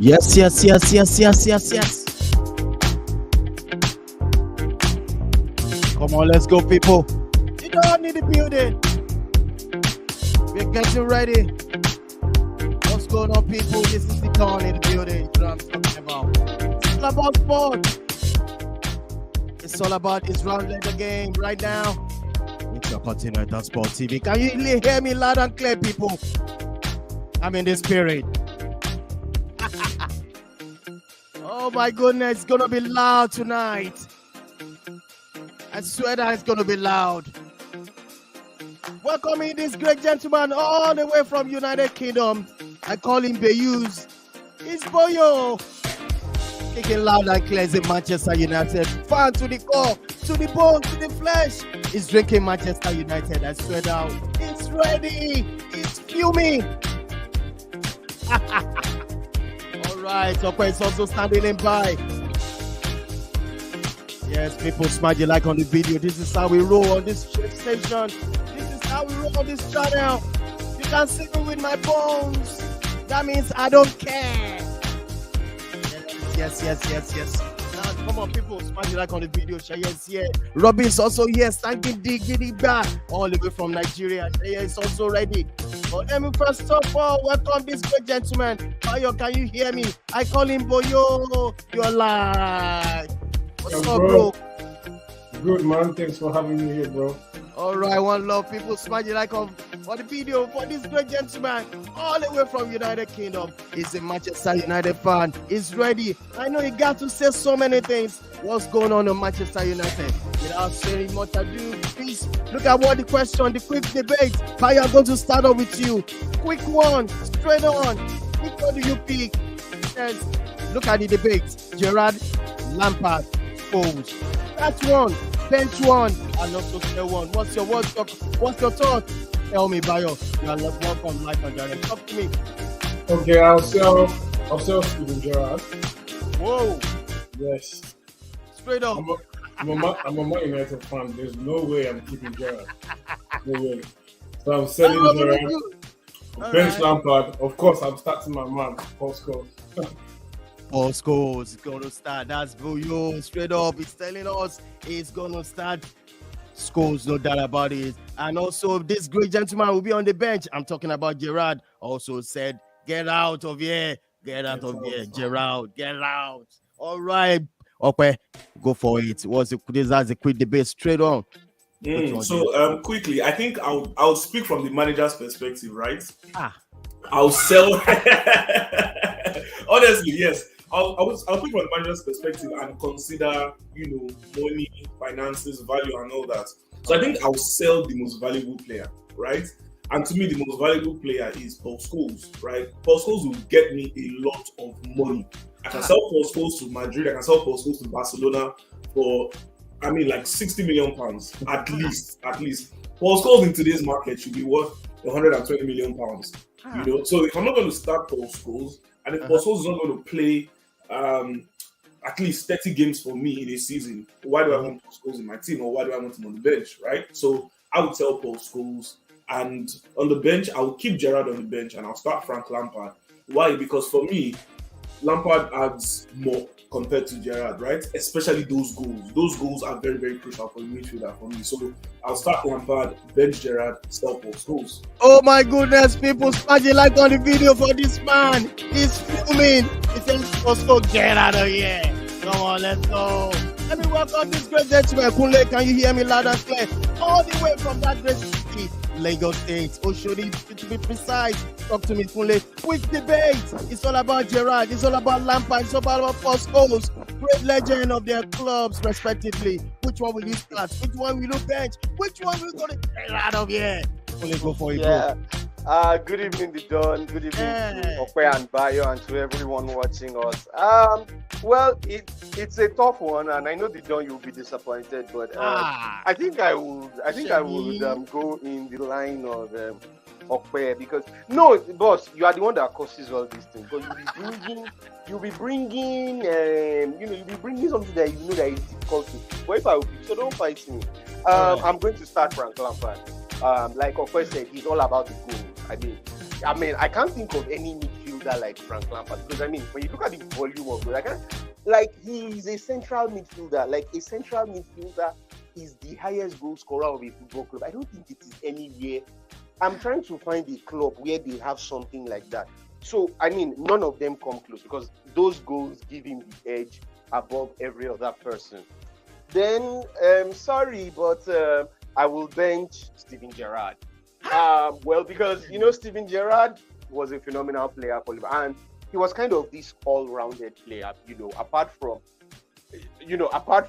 Yes, yes, yes, yes, yes, yes, yes. Come on, let's go, people. You don't need the building. We're getting ready. What's going on, people? This is the Dawn in the building. You know what I'm talking about. It's all about sport. It's all about this round of the game right now. It's your Continental Sport TV. Can you hear me loud and clear, people? I'm in the spirit. Oh my goodness, it's gonna be loud tonight. I swear that it's gonna be loud. Welcoming this great gentleman all the way from United Kingdom. I call him Beyuz. It's Boyo. Kicking loud and clear as a Manchester United fan to the core, to the bone, to the flesh. He's drinking Manchester United. I swear down. It's ready. It's fuming. All right. Okay, it's also standing in by. Yes, people, smash the like on the video. This is how we roll on this station. This is how we roll on this channel. You can see me with my bones. That means I don't care. Yes. Now, come on, people, smash the like on the video. Shaya is here. Robin's also here. Thanking Diggy back all the way from Nigeria. Shaya is also ready. But let me first of all welcome this great gentleman. Bayo, can you hear me? I call him Boyo. You're live. What's up, bro? Good, man. Thanks for having me here, bro. All right, one love, people. Smash the like on for the video for this great gentleman all the way from United Kingdom. He's a Manchester United fan. He's ready. I know he got to say so many things. What's going on in Manchester United? Without saying much ado, please look at what the question, the quick debate. How I'm going to start off with you. Quick one, straight on. Which one do you pick? Yes. Look at the debate. Gerrard, Lampard, Scholes. That's one. Bench one. And also say one. What's your thought? Tell me, Bayo. You are welcome, live and direct. Talk to me. Okay, I'll sell Steven Gerrard. Whoa. Yes. Straight up. I'm a Man United fan. There's no way I'm keeping Gerrard. No way. So I'm selling Gerrard. Bench Lampard. Of course, I'm starting my man, Paul Scholes. Paul Scholes is going to start. That's Boyo. Straight up. He's telling us he's going to start. Scholes, no doubt about it. And also, this great gentleman will be on the bench. I'm talking about Gerrard. Also said, get out of here. Get out of here. Gerrard, get out. All right. Okay, go for it. That's a quick debate. Straight on. Quickly, I think I'll speak from the manager's perspective, right? I'll sell. Honestly, yes. I'll speak from the manager's perspective and consider, money, finances, value, and all that. So I think I'll sell the most valuable player, right? And to me, the most valuable player is Paul Scholes, right? Paul Scholes will get me a lot of money. I can sell Paul Scholes to Madrid. I can sell Paul Scholes to Barcelona for, like 60 million pounds at least. Paul Scholes in today's market should be worth 120 million pounds. So if I'm not going to start Paul Scholes, and if Paul Scholes is not going to play at least 30 games for me in a season, why do I want Paul Scholes in my team, or why do I want him on the bench, right? So I would sell Paul Scholes, and on the bench, I will keep Gerrard on the bench, and I'll start Frank Lampard. Why? Because for me, Lampard adds more compared to Gerrard, right? Especially those goals. Those goals are very, very crucial for the midfielder for me. So I'll start Lampard, bench Gerrard, sell Paul Scholes. Oh my goodness, people, smash a like on the video for this man. He's filming. He says, "Let's get out of here." Come on, let's go. Let me welcome this great gentleman. Kunle, can you hear me loud and clear? All the way from that great city, Lagos State. Oshodi, to be precise. Talk to me, Kunle. Quick debate. It's all about Gerrard. It's all about Lampard. It's all about Paul Scholes. Great legend of their clubs, respectively. Which one will you start? Which one will you bench? Which one will you go to get out of here? Kunle, go for it, bro. Good evening, The Dawn. Good evening to Okwe and Bayo and to everyone watching us. Well, it's a tough one, and I know The Dawn you'll be disappointed, but I think I would go in the line of Okwe, because boss, you are the one that causes all these things. Because you'll be bringing something that you know that is difficult to. But if I will, so don't fight me. I'm going to start Frank Lampard. Like Okwe said, he's all about the goals. I mean, I can't think of any midfield midfielder like Frank Lampard. Because I mean, when you look at the volume of goals, like he's a central midfielder. Like a central midfielder is the highest goal scorer of a football club. I don't think it is anywhere. I'm trying to find a club where they have something like that. So I mean, none of them come close because those goals give him the edge above every other person. Then, sorry, but I will bench Steven Gerrard. Well, because Steven Gerrard was a phenomenal player for Liverpool, and he was kind of this all-rounded player. Apart from apart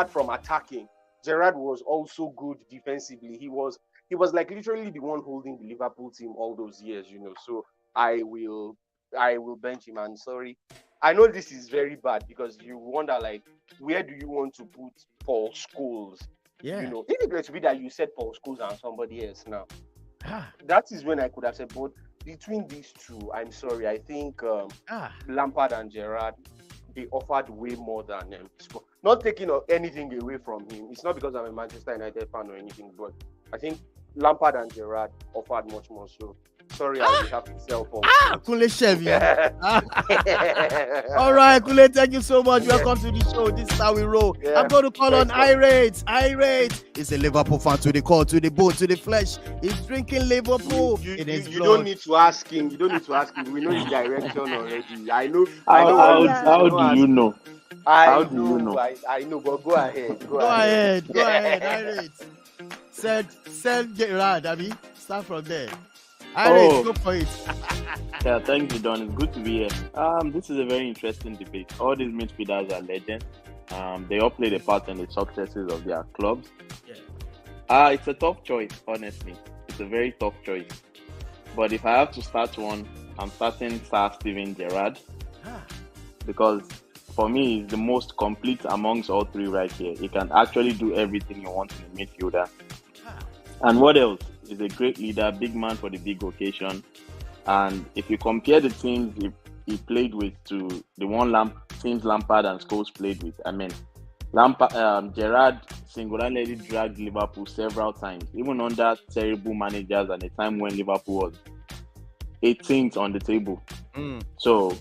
from attacking, Gerrard was also good defensively. He was like literally the one holding the Liverpool team all those years. So I will bench him. And sorry, I know this is very bad because you wonder like, where do you want to put Paul Scholes? Yeah. Is it going to be that you said Paul Scholes and somebody else now? That is when I could have said, but between these two, I'm sorry, I think Lampard and Gerrard, they offered way more than them. Not taking anything away from him. It's not because I'm a Manchester United fan or anything, but I think Lampard and Gerrard offered much more. So sorry, I will have to sell Paul. Kule Chevy. All right, Kule, thank you so much. Welcome to the show. This is how we roll. I'm going to call on Irate. Irate is a Liverpool fan to the core, to the bone, to the flesh. He's drinking Liverpool. You don't need to ask him. We know his direction already. I know. How do you know? I know, but go ahead. Go ahead, Irate. Send Gerrard, Abby. Start from there. Irate, go for it. Yeah, thank you, Don. It's good to be here. This is a very interesting debate. All these midfielders are legends. They all played a part in the successes of their clubs. Yeah. It's a tough choice, honestly. It's a very tough choice. But if I have to start one, I'm starting Sir Steven Gerrard. Because for me, he's the most complete amongst all three right here. He can actually do everything you want in a midfielder. And what else? He's a great leader, big man for the big occasion. And if you compare the teams he played with to the teams Lampard and Scholes played with, I mean, Gerrard singularly dragged Liverpool several times, even under terrible managers at a time when Liverpool was 18th on the table. So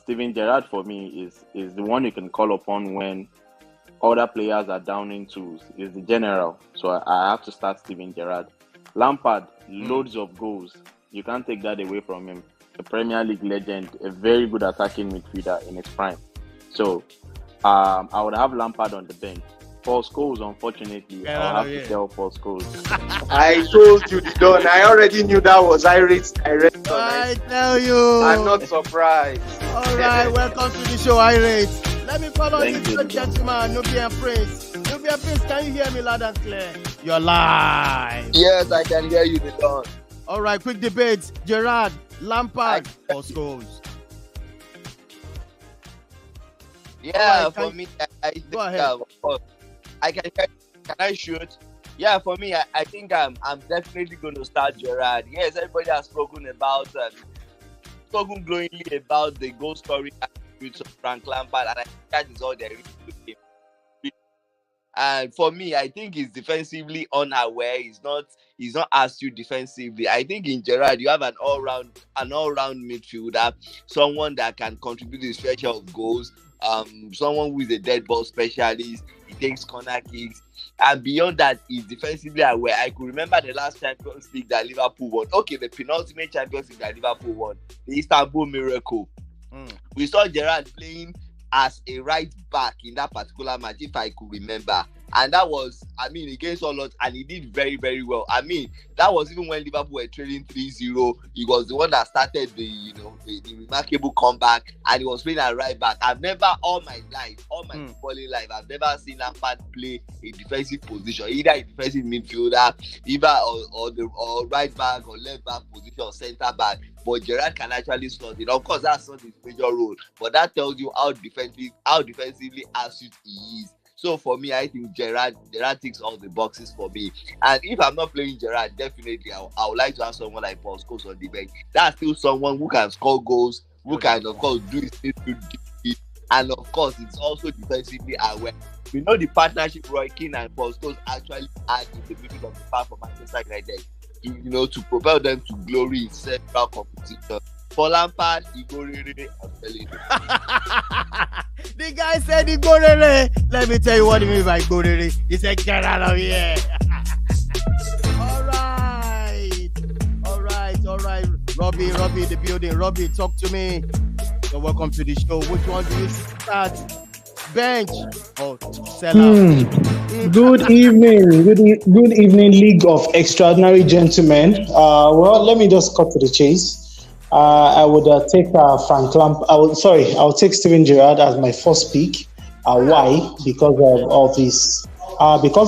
Steven Gerrard for me is the one you can call upon when other players are down in tools. Is the general. So I have to start Steven Gerrard. Lampard, loads of goals. You can't take that away from him. A Premier League legend, a very good attacking midfielder in his prime. So I would have Lampard on the bench. Paul Scholes, unfortunately, I'll have to tell Paul Scholes. I told you, Don. I already knew that was Irate. I tell you. I'm not surprised. All right, welcome to the show, Irate. Let me follow this good gentleman, Nubian Prince. Nubian Prince, can you hear me loud and clear? You're live. Yes, I can hear you, Don. All right, quick debates. Gerrard, Lampard, or Scholes? Yeah, for me, I think, go ahead. Can I shoot? Yeah, for me, I think I'm definitely going to start Gerrard. Yes, everybody has spoken glowingly about the goal scoring attributes of Frank Lampard, and I think that is all there is to him. And for me, I think he's defensively unaware. He's not astute defensively. I think in Gerrard, you have an all-round midfielder, someone that can contribute his fair share of goals, someone who is a dead ball specialist. He takes corner kicks, and beyond that, he's defensively aware. I could remember the last Champions League that Liverpool won. Okay, the penultimate Champions League that Liverpool won, the Istanbul Miracle. We saw Gerrard playing as a right back in that particular match, if I could remember. And that was, against all odds, and he did very, very well. That was even when Liverpool were trailing 3-0. He was the one that started the remarkable comeback, and he was playing at right back. I've never, all my footballing life, I've never seen Lampard play a defensive position, either a defensive midfielder, or right back or left back position or centre back. But Gerrard can actually slot it. Of course, that's not his major role, but that tells you how defensively astute he is. So for me, I think Gerrard ticks all the boxes for me. And if I'm not playing Gerrard, definitely I would like to have someone like Paul Scholes on the bench. That's still someone who can score goals, who can, of course, do his thing to defeat. And of course, it's also defensively aware. We know the partnership Roy Keane and Paul Scholes actually had in the middle of the park for Manchester United. to propel them to glory in several competitions. For Lampard, Igorere, I'm telling you. The guy said Igorere. Let me tell you what he means by Igorere. He said, get out of here. All right. Robbie, the building. Robbie, talk to me. So welcome to the show. Which one do you start? Bench or sell out? Good evening. Good evening, League of Extraordinary Gentlemen. Well, let me just cut to the chase. I would take Frank Lampard. I would take Steven Gerrard as my first pick. Why? Because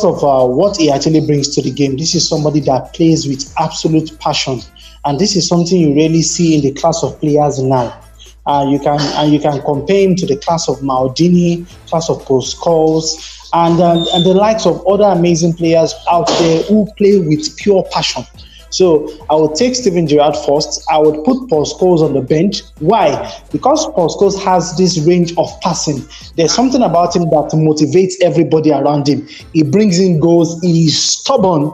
of what he actually brings to the game. This is somebody that plays with absolute passion, and this is something you really see in the class of players now. You can compare him to the class of Maldini, class of Scholes, and the likes of other amazing players out there who play with pure passion. So I would take Steven Gerrard first. I would put Paul Scholes on the bench. Why? Because Paul Scholes has this range of passing. There's something about him that motivates everybody around him. He brings in goals. He's stubborn,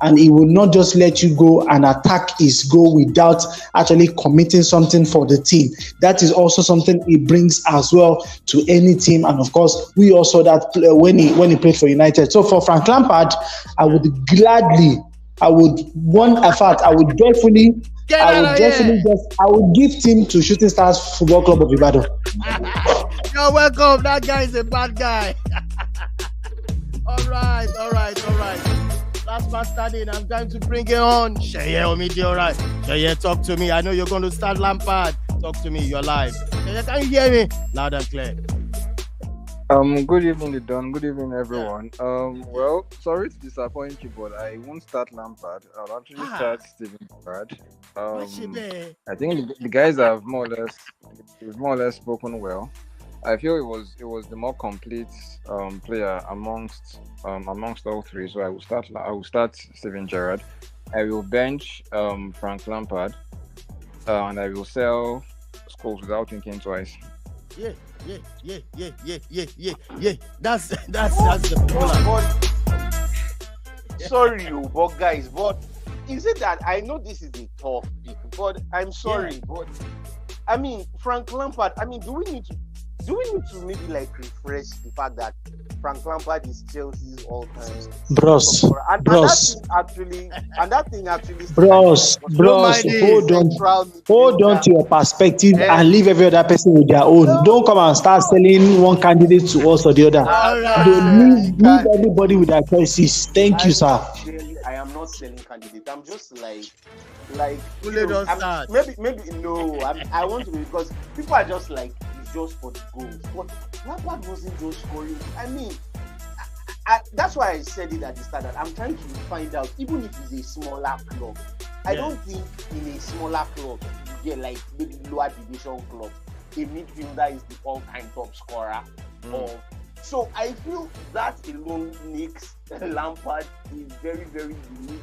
and he will not just let you go and attack his goal without actually committing something for the team. That is also something he brings as well to any team. And of course, we also that when he played for United. So for Frank Lampard, I would gift him to Shooting Stars Football Club of Ibadan. You're welcome. That guy is a bad guy. All right. Last man standing. I'm going to bring it on. Sheye Omidi, all right. Sheye, talk to me. I know you're going to start Lampard. Talk to me. You're live. Sheye, can you hear me? Loud and clear. Good evening, Don. Good evening, everyone. Well, sorry to disappoint you, but I won't start Lampard. I'll actually start Steven Gerrard. I think the guys have more or less spoken well. I feel it was the more complete player amongst all three. So I will start Steven Gerrard. I will bench Frank Lampard, and I will sell Scholes without thinking twice. Yeah. That's the problem. Sorry, but guys, is it that I know this is a tough pick, but I'm sorry, but I mean Frank Lampard. I mean, do we need to maybe like refresh the fact that Frank Lampard is Chelsea's all-time bros. That thing actually hold on to your perspective and leave every other person with their own. Don't come and start selling one candidate to us or the other. Leave everybody with their choices. Thank you, sir. I am not selling candidates. I'm just like maybe no. I want to, because people are just like, it's just for the goals. But Lampard wasn't just scoring. I mean, that's why I said it at the start, that I'm trying to find out, even if it's a smaller club. I don't think in a smaller club, you get like maybe lower division club, a midfielder is the all-time top scorer. So I feel that alone makes Lampard a very, very unique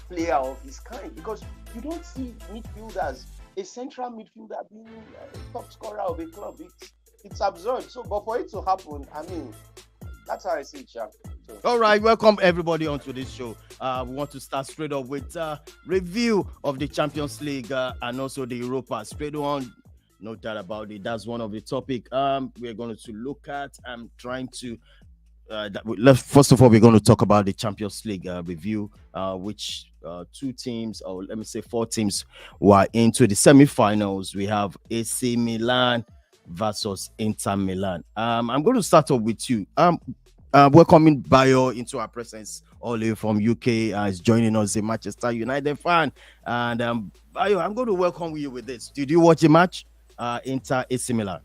player of his kind, because you don't see midfielders, a central midfielder being a top scorer of a club. It's absurd. So, but for it to happen, I mean, that's how I see it, Jack. So. All right, welcome everybody onto this show. We want to start straight up with review of the Champions League and also the Europa. Straight on, no doubt about it. That's one of the topic we're going to look at. I'm trying to. First of all, we're going to talk about the Champions League review, which 2 teams, or let me say 4 teams, were into the semi-finals. We have AC Milan versus Inter Milan. I'm going to start off with you. Welcoming Bayo into our presence all the way from UK. Is joining us, a Manchester United fan. And Bayo, I'm going to welcome you with this. Did you watch the match? Inter AC Milan.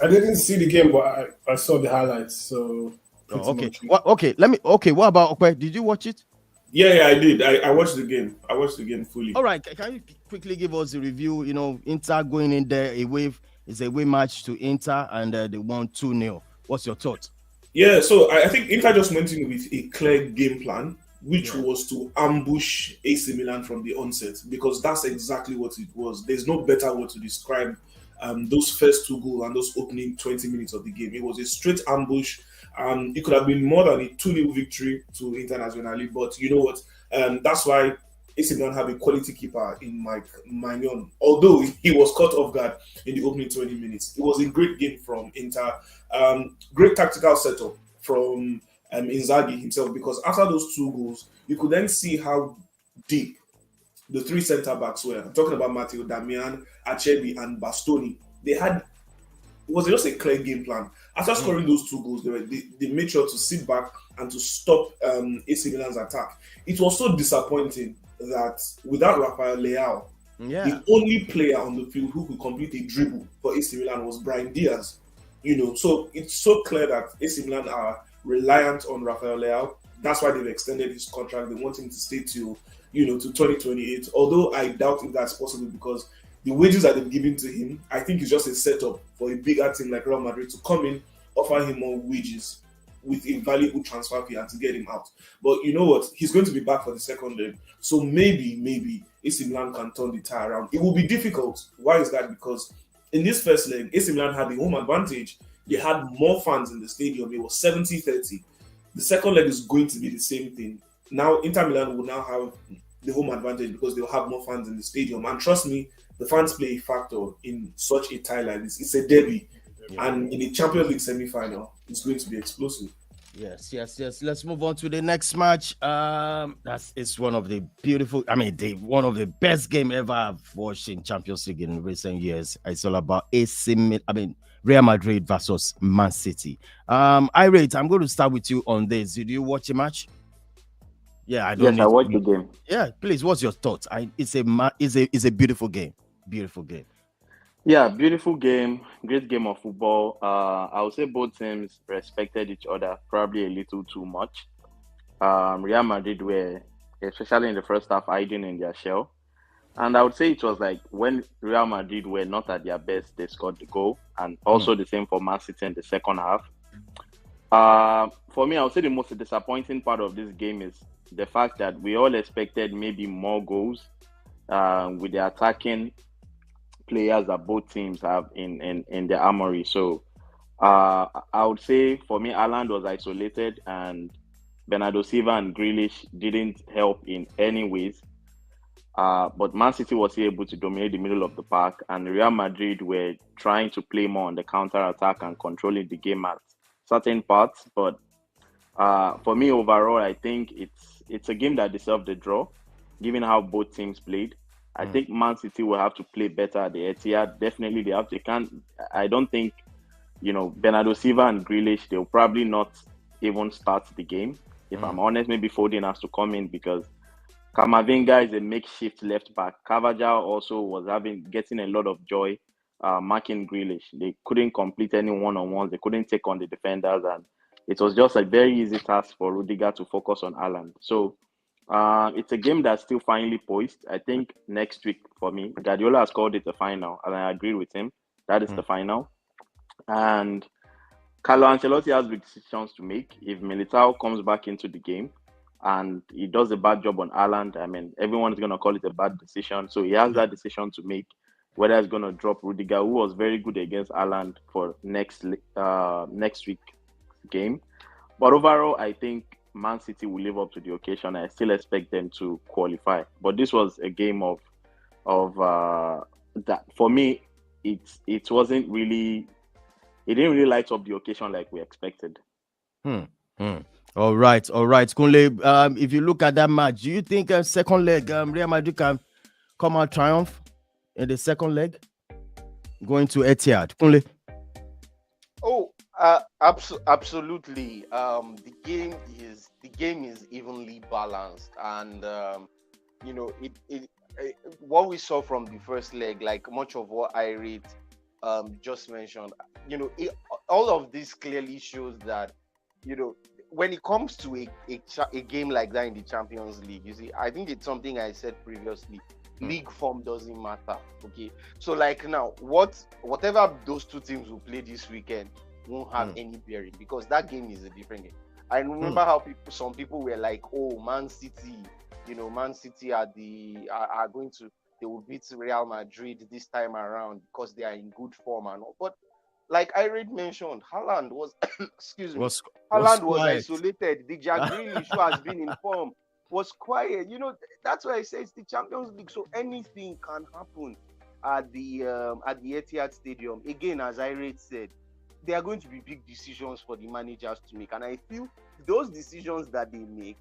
I didn't see the game, but I saw the highlights. So okay. What about Okwe? Did you watch it? Yeah, I did. I watched the game. I watched the game fully. All right. Can you quickly give us a review? You know, Inter going in there, it's a away match to Inter, and they won 2-0. What's your thought? Yeah, so I think Inter just went in with a clear game plan, which was to ambush AC Milan from the onset, because that's exactly what it was. There's no better word to describe those first 2 goals and those opening 20 minutes of the game. It was a straight ambush. It could have been more than a 2-0 victory to Internazionale, but you know what? That's why AC Milan have a quality keeper in Mike Maignan. Although he was caught off guard in the opening 20 minutes, it was a great game from Inter. Great tactical setup from Inzaghi himself, because after those 2 goals, you could then see how deep the 3 centre backs were. I'm talking about Matteo Damian, Acerbi, and Bastoni. It was just a clear game plan. After scoring those 2 goals, they made sure to sit back and to stop AC Milan's attack. It was so disappointing that without Rafael Leao, the only player on the field who could complete a dribble for AC Milan was Brahim Diaz. So it's so clear that AC Milan are reliant on Rafael Leao. That's why they've extended his contract. They want him to stay to 2028. Although I doubt if that's possible, because the wages that they've given to him, I think it's just a setup for a bigger team like Real Madrid to come in, offer him more wages with a valuable transfer fee and to get him out. But you know what? He's going to be back for the second leg. So maybe AC Milan can turn the tire around. It will be difficult. Why is that? Because in this first leg, AC Milan had the home advantage. They had more fans in the stadium. It was 70-30. The second leg is going to be the same thing. Now, Inter Milan will now have the home advantage because they'll have more fans in the stadium. And trust me, the fans play a factor in such a tie like this. It's a derby. And in the Champions League semi-final, it's going to be explosive. Yes. Let's move on to the next match. It's one of the beautiful, one of the best game ever I've watched in Champions League in recent years. It's all about Real Madrid versus Man City. I'm going to start with you on this. Did you watch the match? Yeah, I watched the game. Yeah, please, what's your thoughts? It's a beautiful game. Beautiful game. Yeah, beautiful game. Great game of football. I would say both teams respected each other probably a little too much. Real Madrid were, especially in the first half, hiding in their shell. And I would say it was like when Real Madrid were not at their best, they scored the goal. And also the same for Man City in the second half. For me, I would say the most disappointing part of this game is the fact that we all expected maybe more goals with the attacking players that both teams have in their armory. So I would say for me, Haaland was isolated and Bernardo Silva and Grealish didn't help in any ways. But Man City was able to dominate the middle of the park, and Real Madrid were trying to play more on the counter-attack and controlling the game at certain parts. But for me, overall, I think it's a game that deserved the draw, given how both teams played. I think Man City will have to play better at the Etihad. Definitely, they have to. I don't think, Bernardo Silva and Grealish, they'll probably not even start the game. If I'm honest, maybe Foden has to come in because Camavinga is a makeshift left back. Carvajal also was getting a lot of joy marking Grealish. They couldn't complete any one-on-ones. They couldn't take on the defenders, and it was just a very easy task for Rudiger to focus on Haaland. So it's a game that's still finally poised. I think next week for me, Guardiola has called it the final, and I agree with him. That is the final. And Carlo Ancelotti has big decisions to make. If Militao comes back into the game and he does a bad job on Haaland, everyone is going to call it a bad decision. So he has that decision to make, whether he's going to drop Rudiger, who was very good against Haaland, for next week's game. But overall, I think Man City will live up to the occasion. I still expect them to qualify. But this was a game of that for me. It wasn't really. It didn't really light up the occasion like we expected. All right. Kunle, if you look at that match, do you think second leg Real Madrid can come out triumph in the second leg, going to Etihad? Kunle? Oh, absolutely. The game is evenly balanced, and what we saw from the first leg, like much of what I read just mentioned, all of this clearly shows that when it comes to a game like that in the Champions League, you see, I think it's something I said previously. League form doesn't matter. Okay, so like now, whatever those two teams will play this weekend won't have any bearing, because that game is a different game. I remember how some people were like, "Oh, Man City, Man City are going to, they will beat Real Madrid this time around because they are in good form and all." But like I already mentioned, Haaland was Haaland was isolated. The Jack Grealish who has been in form was quiet. That's why I say it's the Champions League, so anything can happen at the Etihad Stadium. Again, as I said, there are going to be big decisions for the managers to make, and I feel those decisions that they make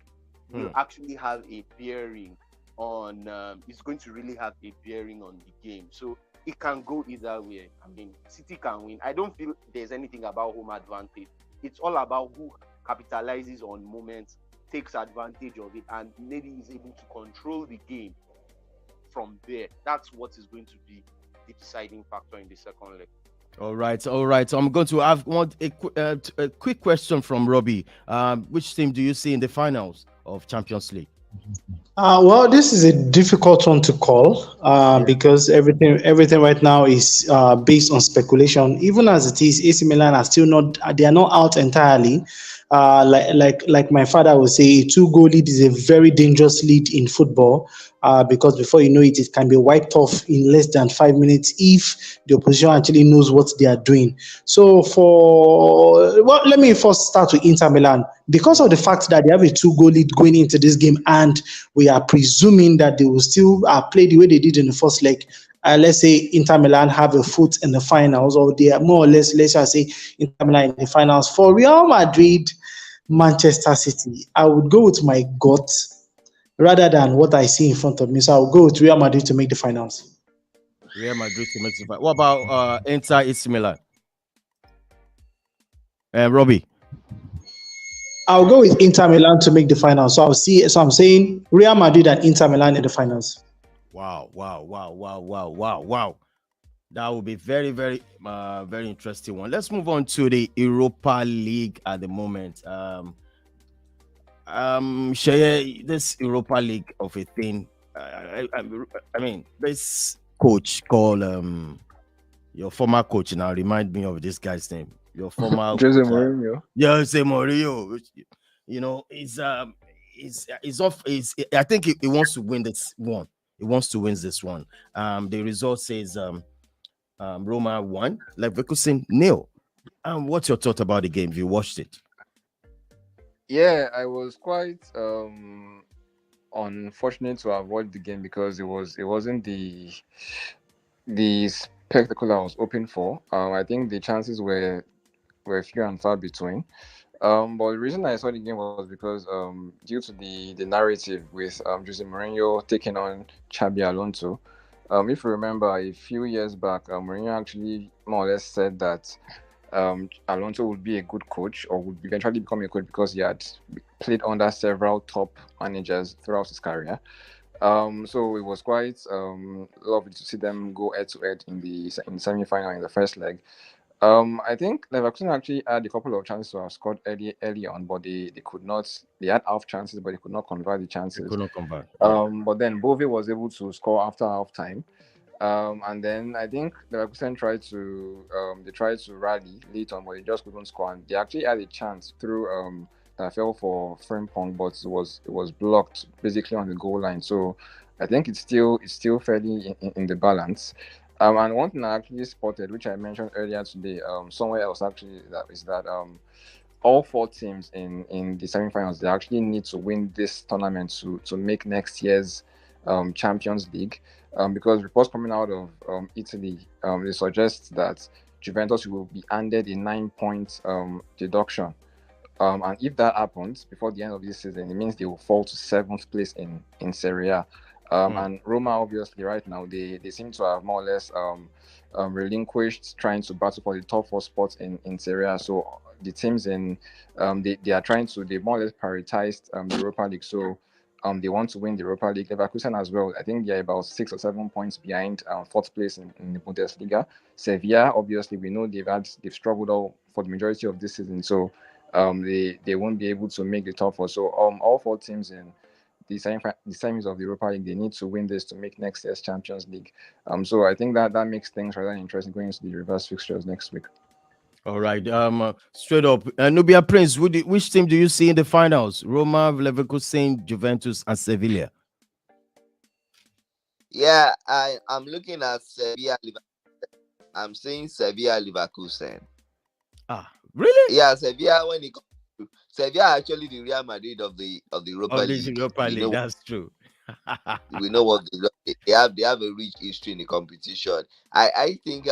will actually have a bearing on. It's going to really have a bearing on the game. So it can go either way. I mean, City can win. I don't feel there's anything about home advantage. It's all about who capitalizes on moments, takes advantage of it, and maybe is able to control the game from there. That's what is going to be the deciding factor in the second leg. All right. So I'm going to have a quick question from Robbie. Which team do you see in the finals of Champions League? Well, this is a difficult one to call because everything right now is based on speculation. Even as it is, AC Milan are still not; they are not out entirely. Like my father would say, a 2-goal lead is a very dangerous lead in football because before you know it, it can be wiped off in less than 5 minutes if the opposition actually knows what they are doing. So let me first start with Inter Milan. Because of the fact that they have a 2-goal lead going into this game, and we are presuming that they will still play the way they did in the first leg. Let's say Inter Milan have a foot in the finals, or they are more or less, let's just say Inter Milan in the finals. For Real Madrid, Manchester City, I would go with my gut rather than what I see in front of me. So I'll go with Real Madrid to make the finals. Real Madrid to make the finals. What about Inter AC Milan? Robbie? I'll go with Inter Milan to make the finals. So I'm saying Real Madrid and Inter Milan in the finals. Wow. That would be very, very, very interesting one. Let's move on to the Europa League at the moment. Sheye, this Europa League of a thing. I mean, this coach called your former coach now. Remind me of this guy's name. Your former Jose Mourinho. Yeah, Jose Mourinho. He's off. I think he wants to win this one. He wants to win this one. The result says Roma 1, Leverkusen 0. What's your thought about the game? Have you watched it? Yeah, I was quite unfortunate to avoid the game because it wasn't the spectacle I was hoping for. I think the chances were few and far between. But the reason I saw the game was because due to the narrative with Jose Mourinho taking on Xabi Alonso. If you remember, a few years back, Mourinho actually more or less said that Alonso would be a good coach or would eventually become a coach because he had played under several top managers throughout his career. So it was quite lovely to see them go head-to-head in the semi-final in the first leg. I think Leverkusen actually had a couple of chances to have scored early on, but they could not. They had half chances, but they could not convert the chances. They could not convert. But then Bove was able to score after half time. And then I think Leverkusen tried to rally late on, but they just couldn't score. And they actually had a chance through that fell for Frimpong, but it was blocked basically on the goal line. So I think it's still fairly in the balance. And one thing I actually spotted, which I mentioned earlier today, somewhere else actually, is that all four teams in the semi-finals, they actually need to win this tournament to make next year's Champions League. Because reports coming out of Italy, they suggest that Juventus will be handed a 9-point deduction. And if that happens before the end of this season, it means they will fall to 7th place in Serie A. And Roma, obviously, right now, they seem to have more or less relinquished trying to battle for the top 4 spots in Serie A. So the teams they more or less prioritized the Europa League. So they want to win the Europa League. Leverkusen as well. I think they're about 6 or 7 points behind 4th place in the Bundesliga. Sevilla, obviously, we know they've struggled all for the majority of this season. So they won't be able to make the top 4. So all 4 teams in the semis of the Europa League, they need to win this to make next year's Champions League. So I think that makes things rather interesting going into the reverse fixtures next week. All right. Straight up, Nubia Prince, which team do you see in the finals? Roma, Leverkusen, Juventus, and Sevilla. Yeah, I'm looking at Sevilla. I'm saying Sevilla Leverkusen. Really? Yeah, Sevilla. When it comes to Sevilla are actually the Real Madrid of the Europa Of this League. Europa League, that's true. We know what they have a rich history in the competition. I think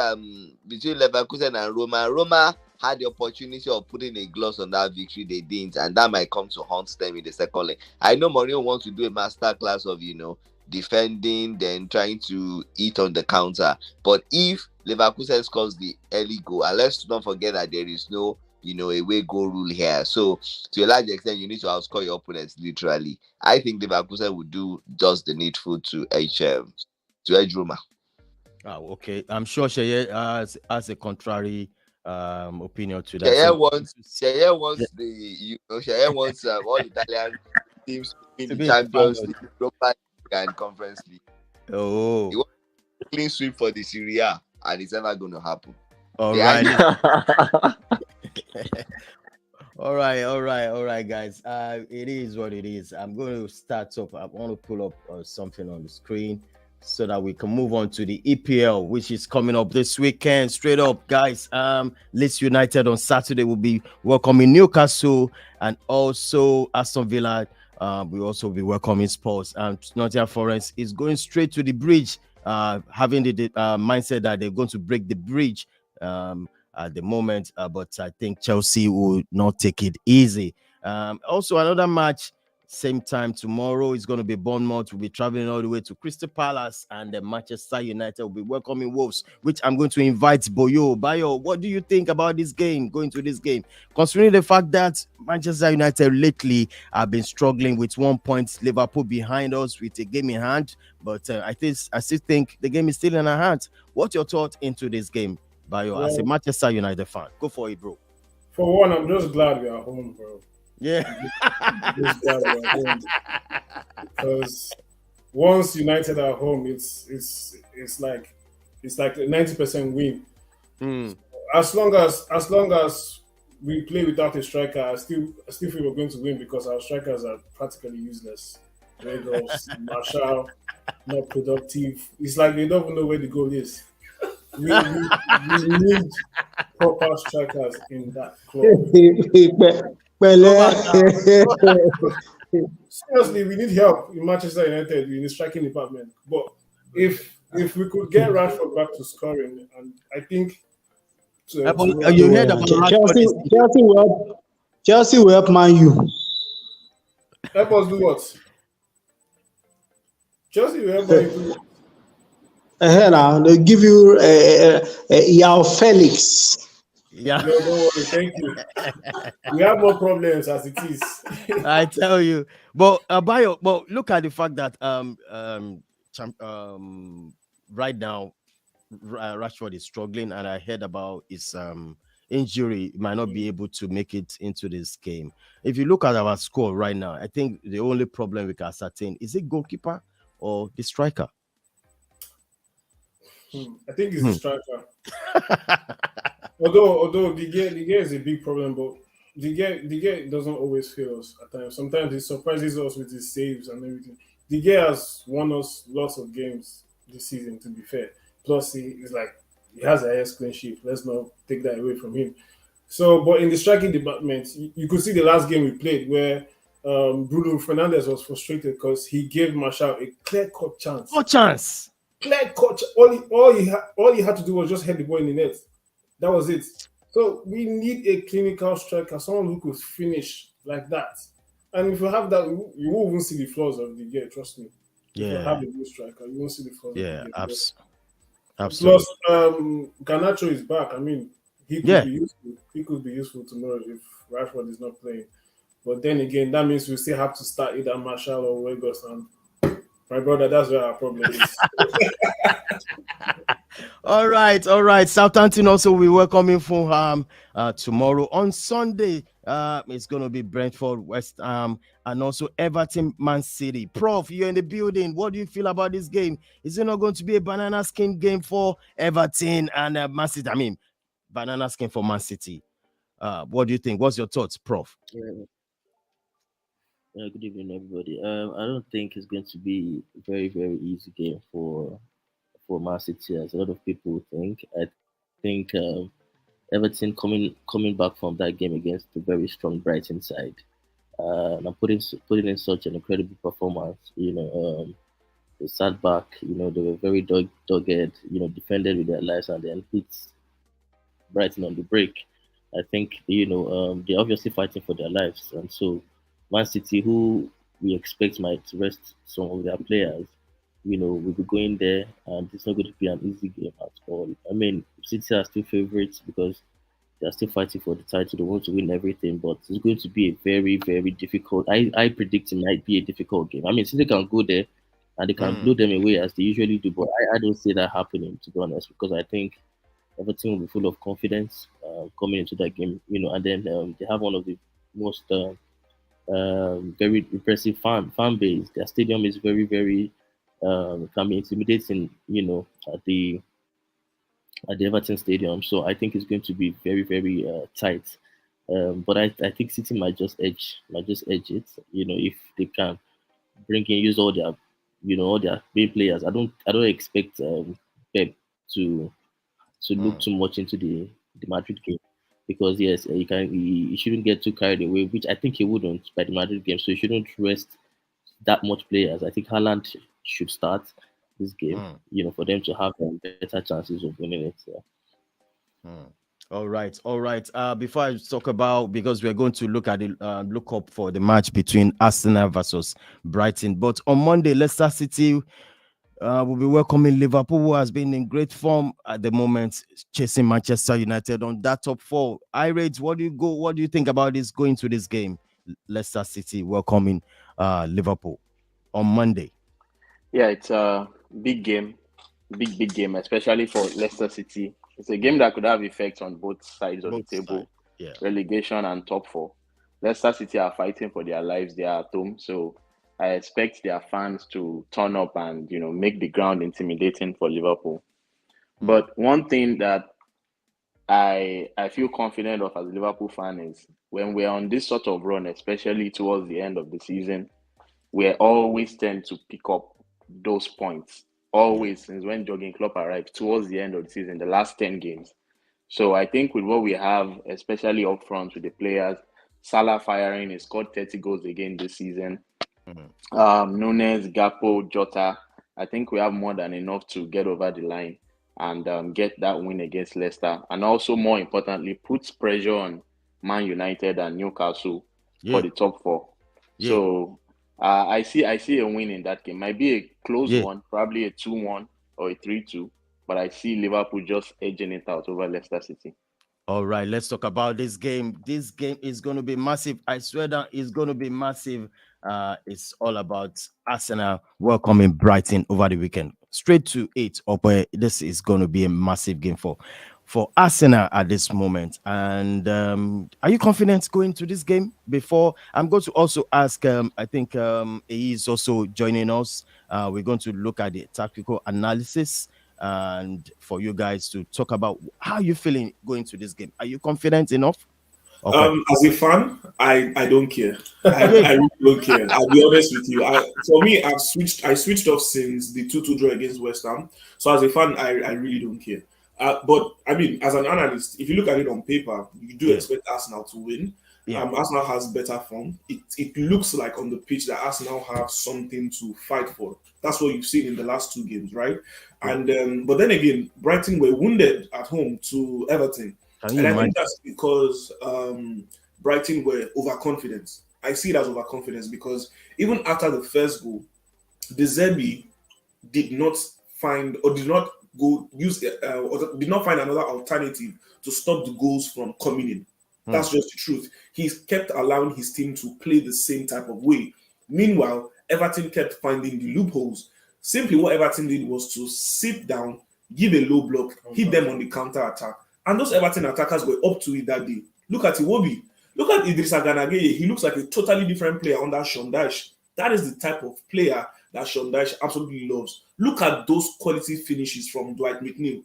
between Leverkusen and Roma had the opportunity of putting a gloss on that victory. They didn't, and that might come to haunt them in the second leg. I know Mourinho wants to do a master class of defending, then trying to eat on the counter. But if Leverkusen scores the early goal, and let's not forget that there is no away goal rule here. So to a large extent, you need to outscore your opponents literally. I think Leverkusen would do just the needful to edge Roma. Oh, okay. I'm sure Sheye has a contrary opinion to that. Sheye wants Sheye wants all Italian teams in the Champions League, Europa League, and Conference League. Oh, he wants a clean sweep for the Serie A, and it's never going to happen. All right. All right, guys. It is what it is. I'm going to start off. I want to pull up something on the screen so that we can move on to the EPL, which is coming up this weekend. Straight up, guys. Leeds United on Saturday will be welcoming Newcastle, and also Aston Villa. We also be welcoming Spurs, and Nottingham Forest is going straight to the bridge, having the mindset that they're going to break the bridge at the moment, but I think Chelsea will not take it easy. Also, another match, same time tomorrow, is going to be Bournemouth. We'll be traveling all the way to Crystal Palace, and Manchester United will be welcoming Wolves, which I'm going to invite Boyo. Bayo, what do you think about this game, going to this game? Considering the fact that Manchester United lately have been struggling with 1 point, Liverpool behind us with a game in hand, but I still think the game is still in our hands. What's your thought into this game, Bayo, as a Manchester United fan? Go for it, bro. For one, I'm just glad we are home, bro. Yeah. Just glad we are home. Because once United are home, it's like a 90% win. As long as we play without a striker, I still feel we're going to win because our strikers are practically useless. Lagos, Marshall, not productive. It's like they don't even know where the goal is. We need proper strikers in that club. Seriously, we need help in Manchester United in the striking department. But if we could get Rashford back to scoring, and I think you heard about Chelsea will help Man U. Help us do what? Chelsea will help Man U. Now they give you Yao Felix. Yeah. No, don't worry, thank you. We have more problems as it is. I tell you. But Bayo, look at the fact that right now Rashford is struggling, and I heard about his injury. He might not be able to make it into this game. If you look at our score right now, I think the only problem we can ascertain is it goalkeeper or the striker. I think it's the striker. Although the gear is a big problem, but the gear doesn't always fail us at times. Sometimes it surprises us with his saves and everything. The gear has won us lots of games this season, to be fair. Plus, he has a highest clean sheet. Let's not take that away from him. So, but in the striking department, you could see the last game we played where Bruno Fernandes was frustrated because he gave Marshall a clear-cut chance. What chance? Clear-cut. All he had to do was just head the ball in the net. That was it. So we need a clinical striker, someone who could finish like that. And if you have that, you won't even see the flaws of the game. Trust me. Yeah. If you have a good striker, you won't see the flaws. Yeah, of the absolutely. Plus, Garnacho is back. I mean, he could be useful. He could be useful tomorrow if Rashford is not playing. But then again, that means we still have to start either Marshall or Weghorst. And my brother, that's where our problem is. All right. Southampton also will be welcoming Fulham tomorrow. On Sunday, it's going to be Brentford, West Ham, and also Everton, Man City. Prof, you're in the building. What do you feel about this game? Is it not going to be a banana skin game for Everton and Man City? I mean, banana skin for Man City. What do you think? What's your thoughts, Prof? Good evening, everybody. I don't think it's going to be a very, very easy game for Man City, as a lot of people think. I think Everton coming back from that game against the very strong Brighton side, and putting in such an incredible performance. They sat back. They were very dogged. Defended with their lives and then hit Brighton on the break. I think they're obviously fighting for their lives, and so Man City, who we expect might rest some of their players, will be going there, and it's not going to be an easy game at all. I mean, City are still favourites because they're still fighting for the title. They want to win everything, but it's going to be a very, very difficult. I predict it might be a difficult game. I mean, City can go there and they can blow them away as they usually do, but I don't see that happening, to be honest, because I think everything will be full of confidence coming into that game, and then they have one of the most very impressive fan base. Their stadium is very, very can be intimidating, at the Everton Stadium. So I think it's going to be very, very tight. But I think City might just edge it. If they can use all their main players. I don't expect Pep to look too much into the Madrid game, because yes, he shouldn't get too carried away, which I think he wouldn't by the Madrid game. So he shouldn't rest that much players. I think Haaland should start this game, for them to have better chances of winning it. Yeah. All right. Before I talk about, because we're going to look at the look up for the match between Arsenal versus Brighton, but on Monday, Leicester City will be welcoming Liverpool, who has been in great form at the moment, chasing Manchester United on that top four. Irate, what do you think about this going to this game? Leicester City welcoming Liverpool on Monday. Yeah, it's a big game, big game, especially for Leicester City. It's a game that could have effects on both sides of the table, relegation and top four. Leicester City are fighting for their lives. They are at home, so I expect their fans to turn up and make the ground intimidating for Liverpool. But one thing that I feel confident of as a Liverpool fan is when we're on this sort of run, especially towards the end of the season, we always tend to pick up those points. Always, since when Jurgen Klopp arrived towards the end of the season, the last 10 games. So I think with what we have, especially up front with the players, Salah firing, he scored 30 goals again this season. Nunes, Gakpo, Jota, I think we have more than enough to get over the line and get that win against Leicester. And also, more importantly, puts pressure on Man United and Newcastle for the top four. So I see a win in that game. Might be a close one, probably a 2-1 or a 3-2, but I see Liverpool just edging it out over Leicester City. All right, let's talk about this game. This game is going to be massive. I swear that it's going to be massive. It's all about Arsenal welcoming Brighton over the weekend. Straight to 8 up. This is going to be a massive game for Arsenal at this moment. And are you confident going to this game? Before I'm going to also ask, I think he is also joining us. We're going to look at the tactical analysis and for you guys to talk about how you're feeling going to this game. Are you confident enough? Okay. As a fan, I don't care. I really don't care. I'll be honest with you. For me, I switched off since the 2-2 draw against West Ham. So as a fan, I really don't care. But I mean, as an analyst, if you look at it on paper, you do expect Arsenal to win. Arsenal has better form. It looks like on the pitch that Arsenal have something to fight for. That's what you've seen in the last 2 games, right? And but then again, Brighton were wounded at home to Everton. And I think that's because Brighton were overconfident. I see it as overconfidence because even after the first goal, De Zerbi did not find another alternative to stop the goals from coming in. That's just the truth. He's kept allowing his team to play the same type of way. Meanwhile, Everton kept finding the loopholes. Simply what Everton did was to sit down, give a low block, hit them on the counter attack. And those Everton attackers were up to it that day. Look at Iwobi. Look at Idrissa Ganageye. He looks like a totally different player under Sean Dyche. That is the type of player that Sean Dyche absolutely loves. Look at those quality finishes from Dwight McNeil.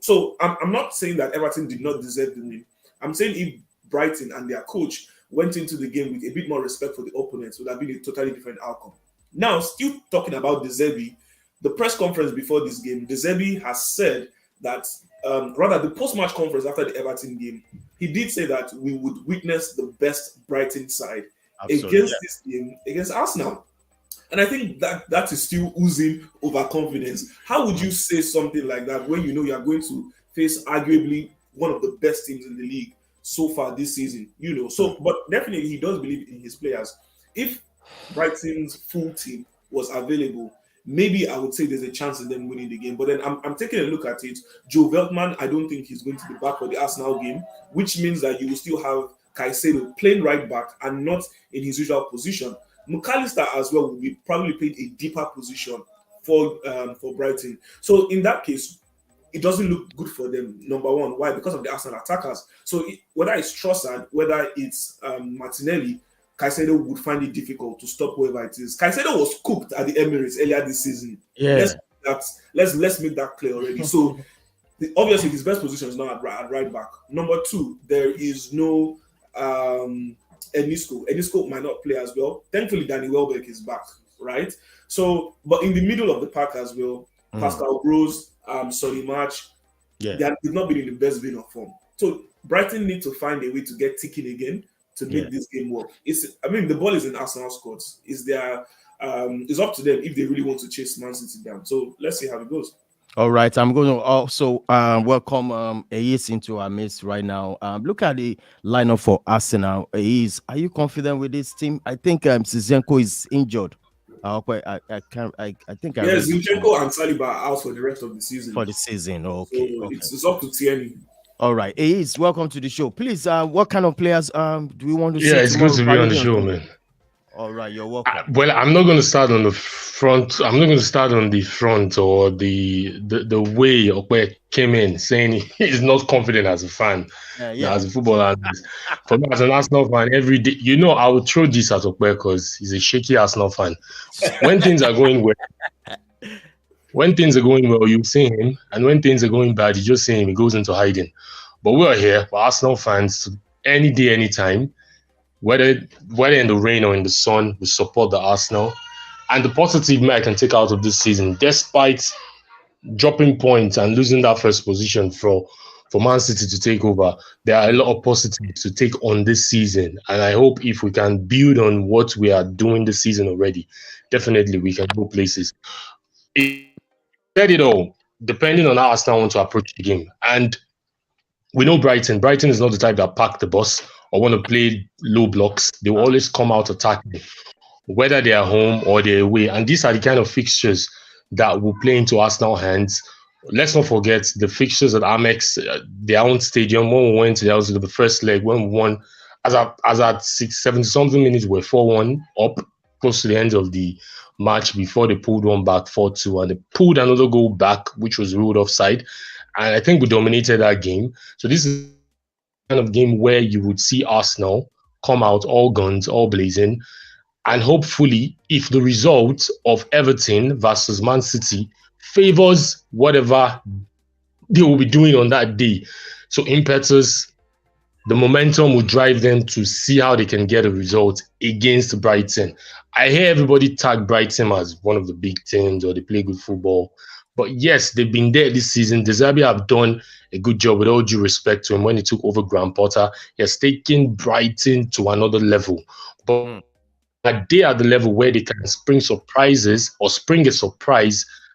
So I'm not saying that Everton did not deserve the win. I'm saying if Brighton and their coach went into the game with a bit more respect for the opponents, it would have been a totally different outcome. Now, still talking about De Zerbi, the press conference before this game, De Zerbi has said that rather the post-match conference after the Everton game, he did say that we would witness the best Brighton side against this game against Arsenal. And I think that is still oozing overconfidence. How would you say something like that when you know you are going to face arguably one of the best teams in the league so far this season? So but definitely he does believe in his players. If Brighton's full team was available, maybe I would say there's a chance of them winning the game. But then I'm taking a look at it. Joe Veltman, I don't think he's going to be back for the Arsenal game, which means that you will still have Caicedo playing right back and not in his usual position. McAllister as well will be probably playing a deeper position for Brighton. So in that case, it doesn't look good for them. Number one, why? Because of the Arsenal attackers. So whether it's Trossard, whether it's Martinelli, Caicedo would find it difficult to stop whoever it is. Caicedo was cooked at the Emirates earlier this season. Yeah. Let's make that clear already. So obviously his best position is not at right back. Number two, there is no Enisco. Enisco might not play as well. Thankfully, Danny Welbeck is back, right? So, but in the middle of the pack as well, Pascal Gross, Solly March, they have not been in the best vein of form. So Brighton need to find a way to get ticking again to make this game work. The ball is in Arsenal's courts. It's up to them if they really want to chase Man City down. So let's see how it goes. All right, I'm going to also welcome Ayes into our midst right now. Look at the lineup for Arsenal. Ayes, are you confident with this team? I think Zinchenko is injured. I think Zinchenko and Saliba are out for the rest of the season. For the season, okay. So it's up to Tierney. All right, Ayes, welcome to the show. Please, what kind of players do we want to see? Yeah, it's good to be on the show, man. All right, you're welcome. Well, I'm not going to start on the front. I'm not going to start on the front or the way Okwe came in saying he's not confident as a fan, as a football analyst. For me, as an Arsenal fan, every day, I would throw this at Okwe because he's a shaky Arsenal fan. When things are going well, you see him, and when things are going bad, you just see him. He goes into hiding. But we're here for Arsenal fans, any day, anytime. Whether in the rain or in the sun, we support the Arsenal. And the positive I can take out of this season, despite dropping points and losing that first position for Man City to take over, there are a lot of positives to take on this season. And I hope if we can build on what we are doing this season already, definitely we can go places. It said it all, depending on how Arsenal want to approach the game. And we know Brighton. Brighton is not the type that pack the bus or want to play low blocks. They will always come out attacking, whether they are home or they're away. And these are the kind of fixtures that will play into Arsenal hands. Let's not forget the fixtures at Amex, their own stadium. When we went to the first leg, when we won, as at 70-something minutes, we're 4-1 up, close to the end of the match before they pulled one back 4-2, and they pulled another goal back, which was ruled offside. And I think we dominated that game. So this is kind of game where you would see Arsenal come out all guns, all blazing, and hopefully, if the result of Everton versus Man City favors whatever they will be doing on that day, so impetus, the momentum will drive them to see how they can get a result against Brighton. I hear everybody tag Brighton as one of the big teams or they play good football. But yes, they've been there this season. De Zerbi have done a good job, with all due respect to him, when he took over Graham Potter. He has taken Brighton to another level. But they are the level where they can spring a surprise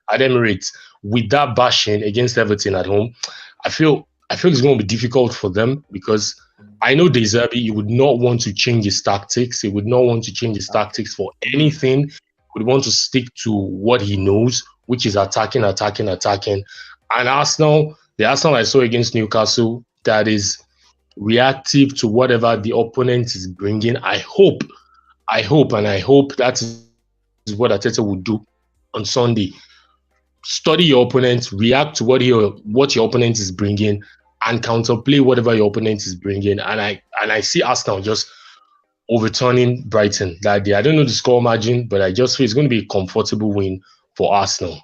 at Emirates with that bashing against Everton at home. I feel it's going to be difficult for them, because I know De Zerbi, he would not want to change his tactics. He would not want to change his tactics for anything. He would want to stick to what he knows, which is attacking. And Arsenal, the Arsenal I saw against Newcastle, that is reactive to whatever the opponent is bringing. I hope that is what Arteta will do on Sunday. Study your opponent, react to what your opponent is bringing, and counterplay whatever your opponent is bringing. And I see Arsenal just overturning Brighton that day. I don't know the score margin, but I just feel it's going to be a comfortable win for Arsenal.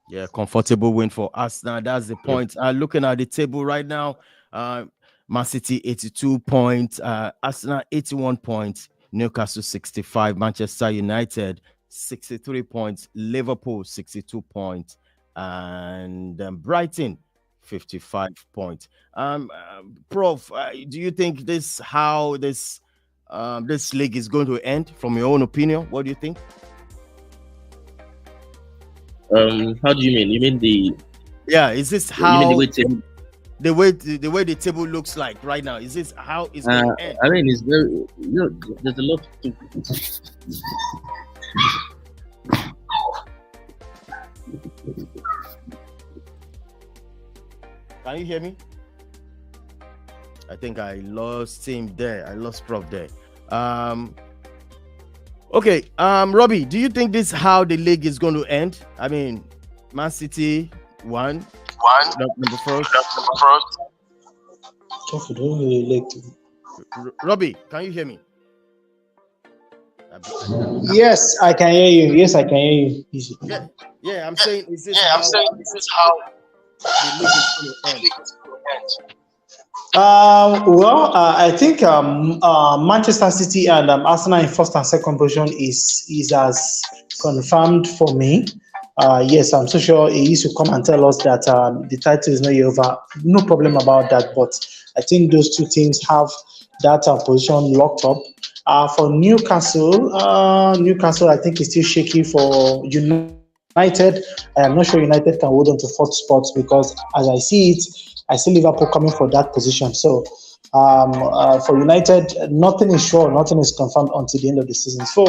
Yeah, comfortable win for Arsenal. That's the point. Looking at the table right now, Man City 82 points, Arsenal 81 points, Newcastle 65, Manchester United 63 points, Liverpool 62 points, and Brighton 55 points. Prof, do you think how this league is going to end? From your own opinion, what do you think? How do you mean? You mean the? Yeah, is this You mean how the way table? the way the table looks like right now? Is this how it's going to end? I mean, it's very. There's a lot to. Can you hear me? I think I lost him there. I lost Prof there. Okay, Robbie, do you think this how the league is going to end? I mean, Man City won. Number first. Robbie, can you hear me? Yes, I can hear you. Yes, I can hear you. Yeah, I'm saying, is this how the league is going to end? I think Manchester City and Arsenal in first and second position is as confirmed for me. Yes, I'm so sure he used to come and tell us that the title is not yet over. No problem about that. But I think those two teams have that position locked up. For Newcastle, I think it's still shaky for United. I am not sure United can hold on to fourth spot because as I see it, I see Liverpool coming for that position. So for United, nothing is sure, nothing is confirmed until the end of the season. So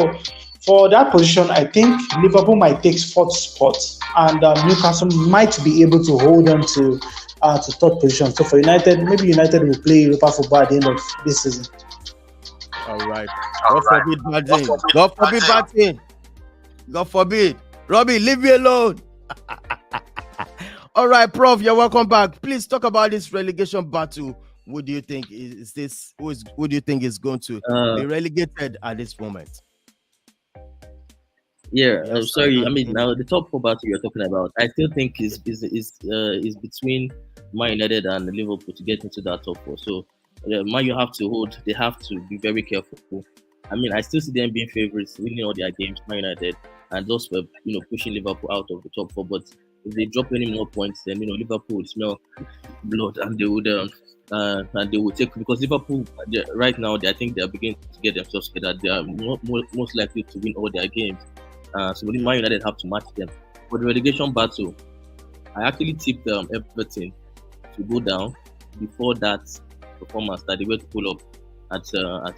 for that position, I think Liverpool might take fourth spot, and Newcastle might be able to hold on to third position. So for United, maybe United will play Europa football at the end of this season. All right. God forbid bad thing. God forbid bad thing. God forbid. Robbie, leave me alone. All right, Prof, you're welcome back. Please talk about this relegation battle. What do you think who do you think is going to be relegated at this moment? Yeah, I'm sorry. I mean, now the top four battle you're talking about, I still think is between Man United and Liverpool to get into that top four. So, Man, they have to be very careful. I mean, I still see them being favorites, winning all their games, Man United, and those were pushing Liverpool out of the top four. But if they drop any more points, then Liverpool would smell blood, and they would take, because Liverpool right now, I think they are beginning to get themselves together. They are most likely to win all their games. So Man United have to match them. For the relegation battle, I actually tipped Everton to go down before that performance that they were to pull up at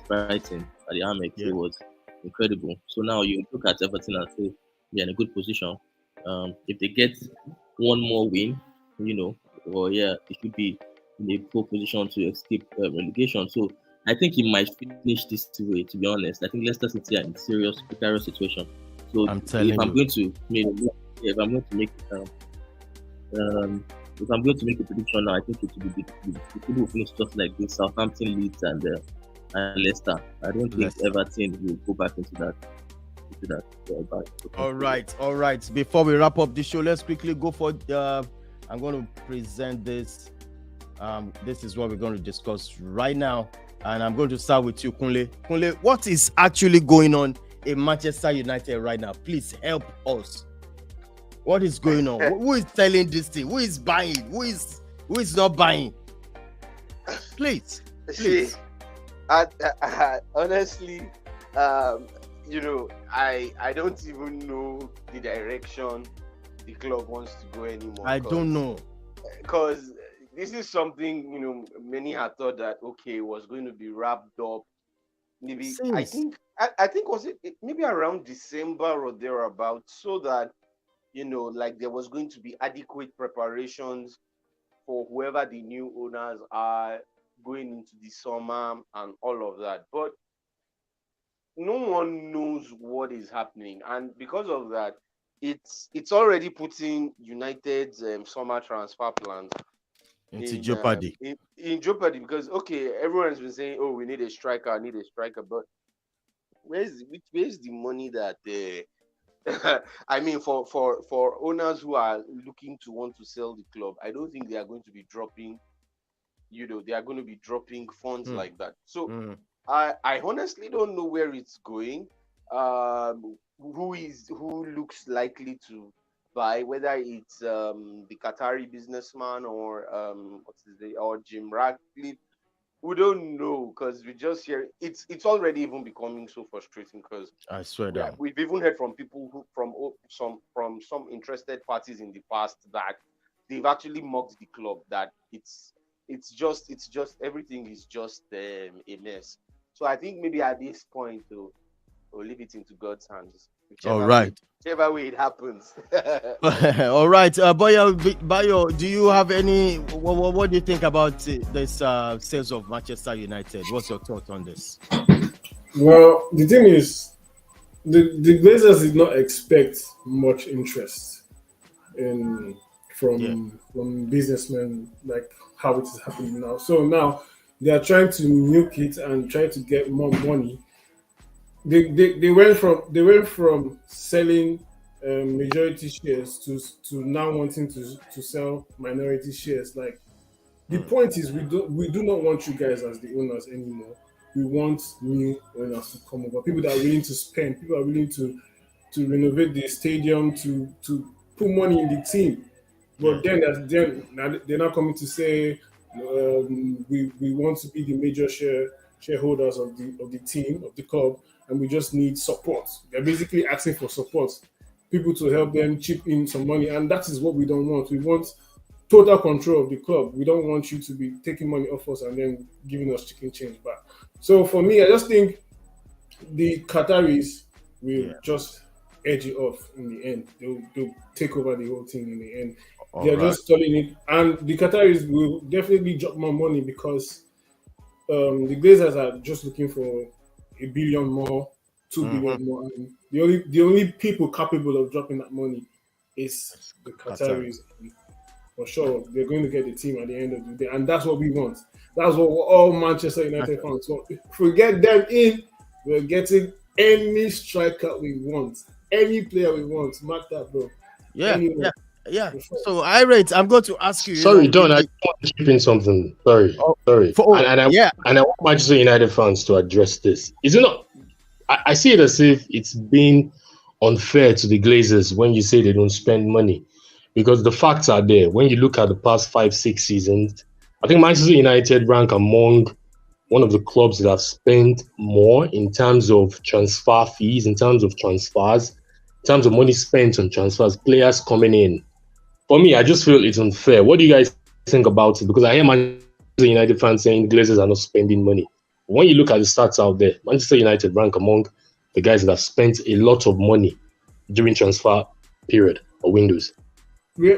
Brighton at the Amex. Yeah. It was incredible. So now you look at Everton and say they're in a good position. If they get one more win, they should be in a poor position to escape relegation. So I think he might finish this way. To be honest, I think Leicester City are in serious precarious situation. So if I'm going to make a prediction now, I think it will finish just like this: Southampton, Leeds, and Leicester. I don't think Everton will go back into that. All right. Before we wrap up the show, let's quickly go for I'm going to present this. This is what we're going to discuss right now, and I'm going to start with you, Kunle. Kunle, what is actually going on in Manchester United right now? Please help us. What is going on? Who is selling this thing? Who is buying? Who is not buying? Please. See, honestly, I don't even know the direction the club wants to go anymore. I don't know, because this is something many had thought that was going to be wrapped up. Maybe I think was it maybe around December or thereabout, so that like there was going to be adequate preparations for whoever the new owners are going into the summer and all of that. But no one knows what is happening, and because of that, it's already putting United's summer transfer plans into jeopardy. In jeopardy, because everyone's been saying, "Oh, we need a striker, but where's the money that I mean, for owners who are looking to want to sell the club, I don't think they are going to be dropping. They are going to be dropping funds like that. So I honestly don't know where it's going. Who looks likely to by, whether it's the Qatari businessman or what's his name, or Jim Ratcliffe. We don't know, because we just hear it's already even becoming so frustrating, because I swear down. we've even heard from people who from some interested parties in the past that they've actually mocked the club, that it's just everything is just a mess. So I think maybe at this point we'll leave it into God's hands. Whichever way it happens. All right, Bayo, do you have any? What do you think about this sales of Manchester United? What's your thought on this? Well, the thing is, the Glazers did not expect much interest from businessmen, like how it is happening now. So now they are trying to milk it and trying to get more money. They went from selling majority shares to now wanting to sell minority shares. Like, the point is, we do not want you guys as the owners anymore. We want new owners to come over, people that are willing to spend, people are willing to renovate the stadium, to put money in the team. But then they're not coming to say we want to be the major shareholders of the team, of the club, and we just need support. They're basically asking for support, people to help them chip in some money, and that is what we don't want. We want total control of the club. We don't want you to be taking money off us and then giving us chicken change back. So for me, I just think the Qataris will just edge it off in the end. They'll take over the whole thing in the end. They're just stalling it, and the Qataris will definitely drop more money, because the Glazers are just looking for $1 billion more, $2 billion more. And the only people capable of dropping that money is the Qataris. For sure, they're going to get the team at the end of the day, and that's what we want. That's what all Manchester United fans want. If we get them in, we're getting any striker we want, any player we want. Mark that, bro. Yeah. So I'm going to ask you. Sorry, Don, I want to chip in something. Sorry. And I want Manchester United fans to address this. Is it not? I see it as if it's been unfair to the Glazers when you say they don't spend money, because the facts are there. When you look at the past 5-6 seasons, I think Manchester United rank among one of the clubs that have spent more in terms of transfer fees, in terms of transfers, in terms of money spent on transfers, players coming in. For me, I just feel it's unfair. What do you guys think about it? Because I hear Manchester United fans saying the Glazers are not spending money. When you look at the stats out there, Manchester United rank among the guys that have spent a lot of money during transfer period or windows. We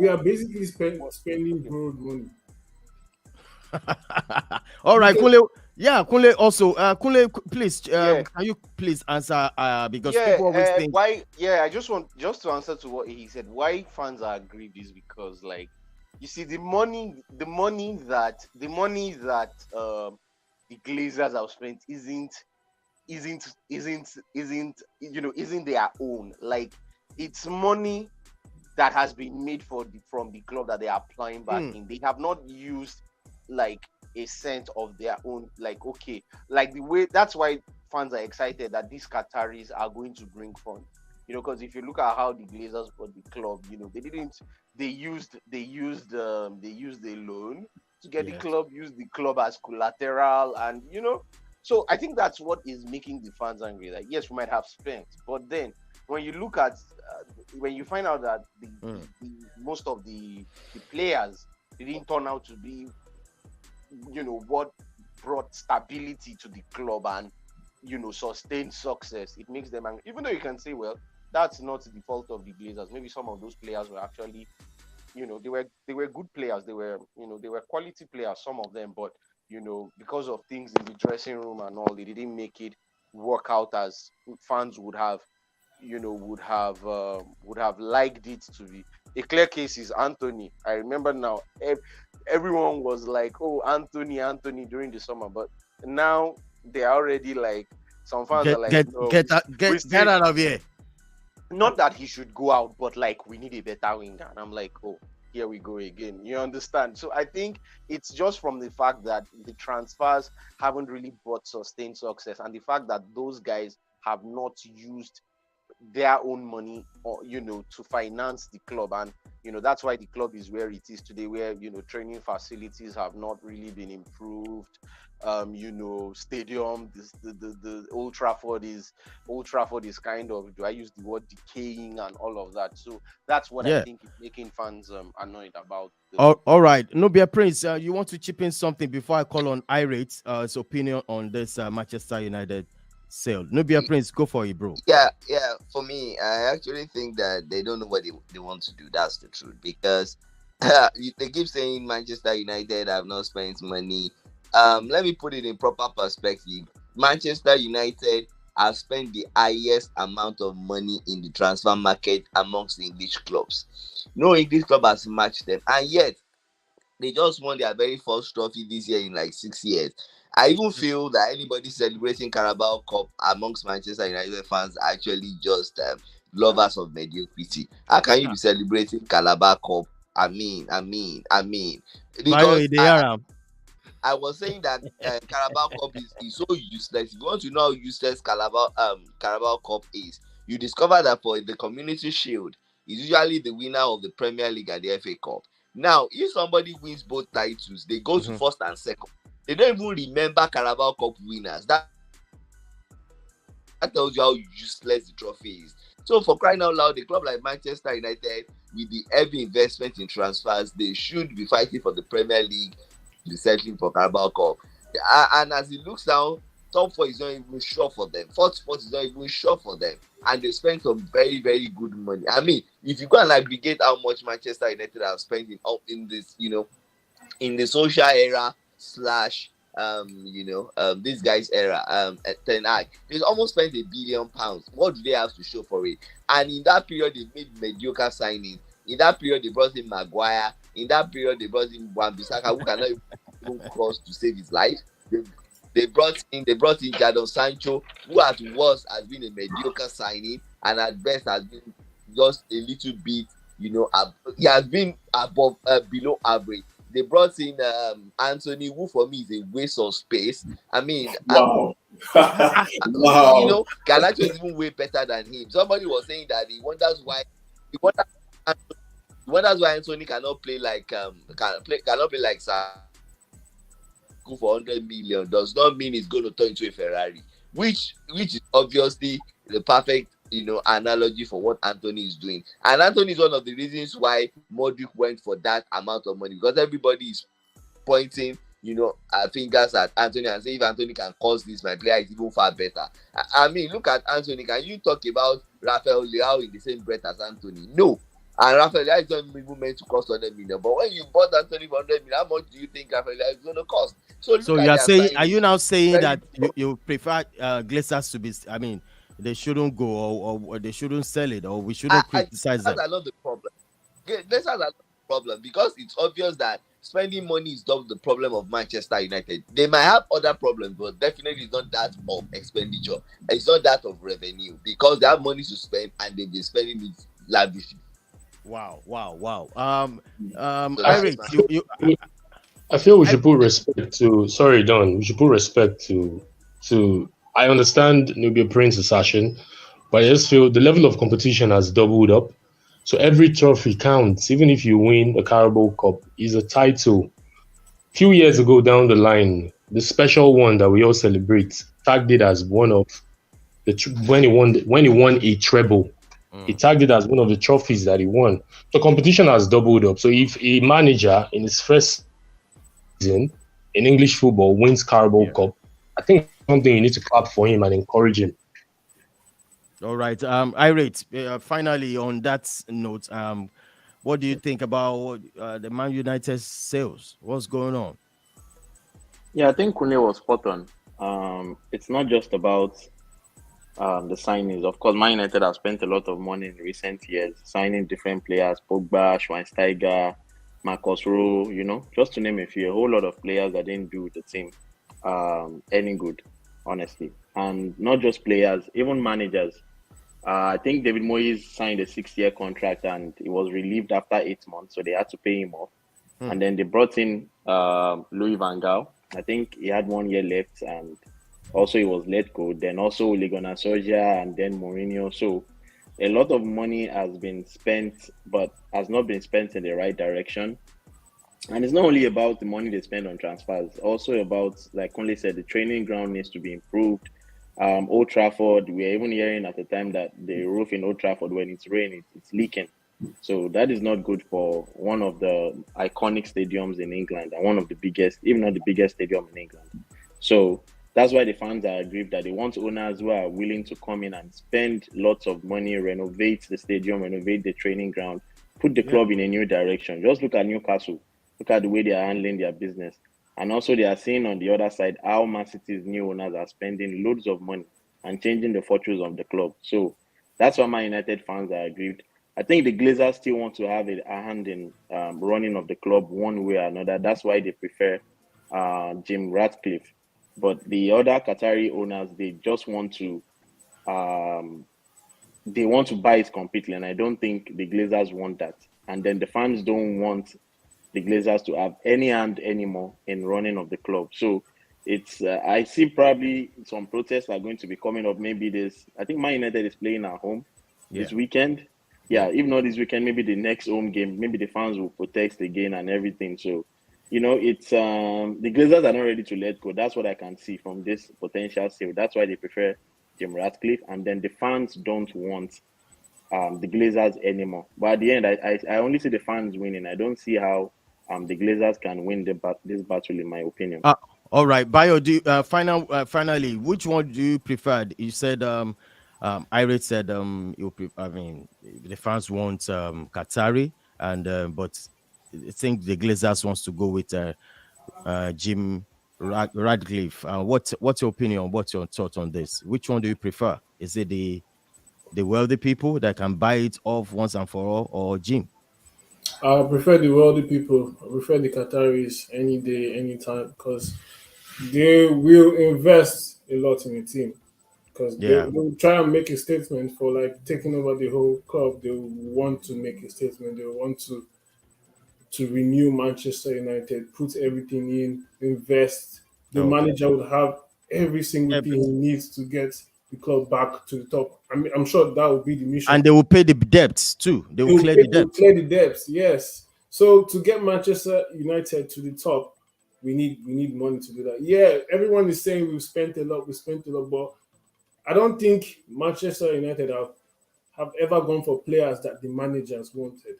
are basically spending borrowed money. All right, Kunle. Yeah, Kunle also. Kunle, please, can you please answer? Because people always think why. Yeah, I just want to answer to what he said. Why fans are aggrieved is because, like, you see, the money that the Glazers have spent isn't their own. Like, it's money that has been made from the club that they are applying back in. They have not used like a cent of their own. Like, okay, like the way, that's why fans are excited that these Qataris are going to bring funds. Because if you look at how the Glazers bought the club, they used a loan to get the club, used the club as collateral, and so I think that's what is making the fans angry. Like, yes, we might have spent, but then when you look at when you find out that most of the players didn't turn out to be what brought stability to the club and sustained success, it makes them angry. Even though you can say, well, that's not the fault of the Glazers. Maybe some of those players were actually they were good players. They were they were quality players, some of them, but because of things in the dressing room and all, they didn't make it work out as fans would have liked it to be. A clear case is Anthony. I remember now, everyone was like, oh, Anthony during the summer, but now they're already like, some fans are like, get out of here. Not that he should go out, but like, we need a better winger. And I'm like, oh, here we go again. You understand? So I think it's just from the fact that the transfers haven't really brought sustained success, and the fact that those guys have not used their own money, or to finance the club. And that's why the club is where it is today, where training facilities have not really been improved. Stadium, the Old Trafford is kind of, do I use the word, decaying and all of that. So that's what I think is making fans annoyed about. All right, Nubia Prince, you want to chip in something before I call on Irate's opinion on this Manchester United sale? Nubia Prince, go for it, bro. Yeah. For me, I actually think that they don't know what they want to do. That's the truth, because they keep saying Manchester United have not spent money. Let me put it in proper perspective. Manchester United have spent the highest amount of money in the transfer market amongst the English clubs. No English club has matched them, and yet they just won their very first trophy this year in like 6 years. I even feel that anybody celebrating Carabao Cup amongst Manchester United fans are actually just lovers of mediocrity. How can you be celebrating Carabao Cup? I mean, because I was saying that Carabao Cup is so useless. If you want to know how useless Carabao Cup is, you discover that for the Community Shield, is usually the winner of the Premier League and the FA Cup. Now, if somebody wins both titles, they go to first and second. They don't even remember Carabao Cup winners. That tells you how useless the trophy is. So for crying out loud, a club like Manchester United, with the heavy investment in transfers, they should be fighting for the Premier League, settling for Carabao Cup. And as it looks now, top 4 is not even sure for them. Fourth spot is not even sure for them. And they spent some very, very good money. I mean, if you go and aggregate how much Manchester United have spent in this, in the social era / this guy's era, at Ten Hag, they almost spent £1 billion. What do they have to show for it? And in that period, they made mediocre signings. In that period, they brought in Maguire. In that period, they brought in Wan-Bissaka, who cannot even cross to save his life. They brought in Jadon Sancho, who at worst has been a mediocre signing, and at best has been just a little bit, he has been below average. They brought in Anthony, who for me is a waste of space. I mean, wow. Garnacho is even way better than him. Somebody was saying that he wonders why Anthony cannot play like for 100 million. Does not mean he's going to turn into a Ferrari, which is obviously the perfect analogy for what Anthony is doing. And Anthony is one of the reasons why Modric went for that amount of money, because everybody is pointing fingers at Anthony and say, if Anthony can cause this, my player is even far better. I mean, look at Anthony. Can you talk about Rafael Leao in the same breath as Anthony? No. And Rafael Leao is not even meant to cost 100 million. But when you bought Anthony for 100 million, how much do you think Rafael Leao is going to cost? So you are saying, are you now saying that you prefer Glazers to be? I mean, they shouldn't go, or they shouldn't sell it, or we shouldn't criticize them. That's not the problem. Glazers are not the problem, because it's obvious that spending money is not the problem of Manchester United. They might have other problems, but definitely it's not that of expenditure. It's not that of revenue, because they have money to spend and they've been spending it lavishly. Wow. I feel we should put respect to. Sorry, Don. We should put respect to. I understand Nubia Prince's assertion, but I just feel the level of competition has doubled up. So every trophy counts. Even if you win a Carabao Cup, is a title. A few years ago down the line, the special one that we all celebrate tagged it as one of the when he won a treble. He tagged it as one of the trophies that he won. The competition has doubled up. So if a manager in his first season in English football wins Carabao Cup, I think it's something you need to clap for him and encourage him. All right. Irate, finally on that note, what do you think about the Man United sales? What's going on? Yeah, I think Kune was spot on. It's not just about the signings. Of course, Man United have spent a lot of money in recent years signing different players, Pogba, Schweinsteiger, Marcus Rowe, just to name a few. A whole lot of players that didn't do the team any good, honestly. And not just players, even managers. I think David Moyes signed a 6-year contract and he was relieved after 8 months, so they had to pay him off. And then they brought in Louis van Gaal. I think he had 1 year left, and also he was let go. Then also Ole Gunnar Solskjaer and then Mourinho. So a lot of money has been spent, but has not been spent in the right direction. And it's not only about the money they spend on transfers, also about, like Conley said, the training ground needs to be improved. Old Trafford, we're even hearing at the time that the roof in Old Trafford, when it's raining, it's leaking. So that is not good for one of the iconic stadiums in England and one of the biggest, even not the biggest stadium in England. So that's why the fans are aggrieved that they want owners who are willing to come in and spend lots of money, renovate the stadium, renovate the training ground, put the club in a new direction. Just look at Newcastle. Look at the way they are handling their business. And also they are seeing on the other side how Man City's new owners are spending loads of money and changing the fortunes of the club. So that's why Man United fans are aggrieved. I think the Glazers still want to have a hand in running of the club one way or another. That's why they prefer Jim Ratcliffe. But the other Qatari owners, they just want to buy it completely, and I don't think the Glazers want that. And then the fans don't want the Glazers to have any hand anymore in running of the club. So it's I see probably some protests are going to be coming up. Maybe this, I think Man United is playing at home this weekend. Yeah, if not this weekend, maybe the next home game, maybe the fans will protest again and everything. So, it's the Glazers are not ready to let go. That's what I can see from this potential sale. That's why they prefer Jim Ratcliffe, and then the fans don't want the Glazers anymore. But at the end, I only see the fans winning. I don't see how the Glazers can win this battle, in my opinion. All right, Bayo. Finally, which one do you prefer? You said Irate said the fans want Qatari, and but I think the Glazers wants to go with Jim Radcliffe. What's your opinion? What's your thought on this? Which one do you prefer? Is it the wealthy people that can buy it off once and for all, or Jim? I prefer the wealthy people. I prefer the Qataris any day, anytime, because they will invest a lot in the team. Because they will try and make a statement for like taking over the whole club. They want to make a statement. They want to renew Manchester United, put everything in, invest. The manager would have every single thing he needs to get the club back to the top. I mean, I'm sure that will be the mission. And they will pay the debts too. They will clear the debts. Clear the debts, yes. So to get Manchester United to the top, we need money to do that. Yeah, everyone is saying we've spent a lot, but I don't think Manchester United have ever gone for players that the managers wanted.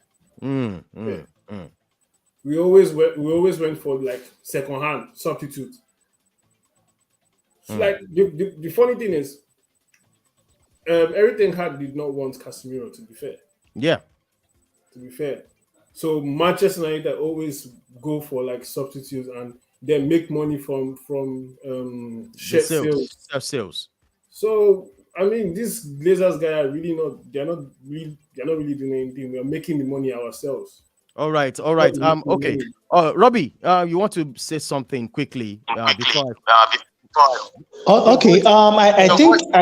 We always went for like second-hand substitute. Like the funny thing is, Eric Ten Hag did not want Casemiro, to be fair. Yeah. To be fair. So Manchester United always go for like substitutes and then make money from sales. So I mean, these Glazers guys are really they're not really doing anything. We are making the money ourselves. All right. Okay. Robbie, you want to say something quickly before Okay. I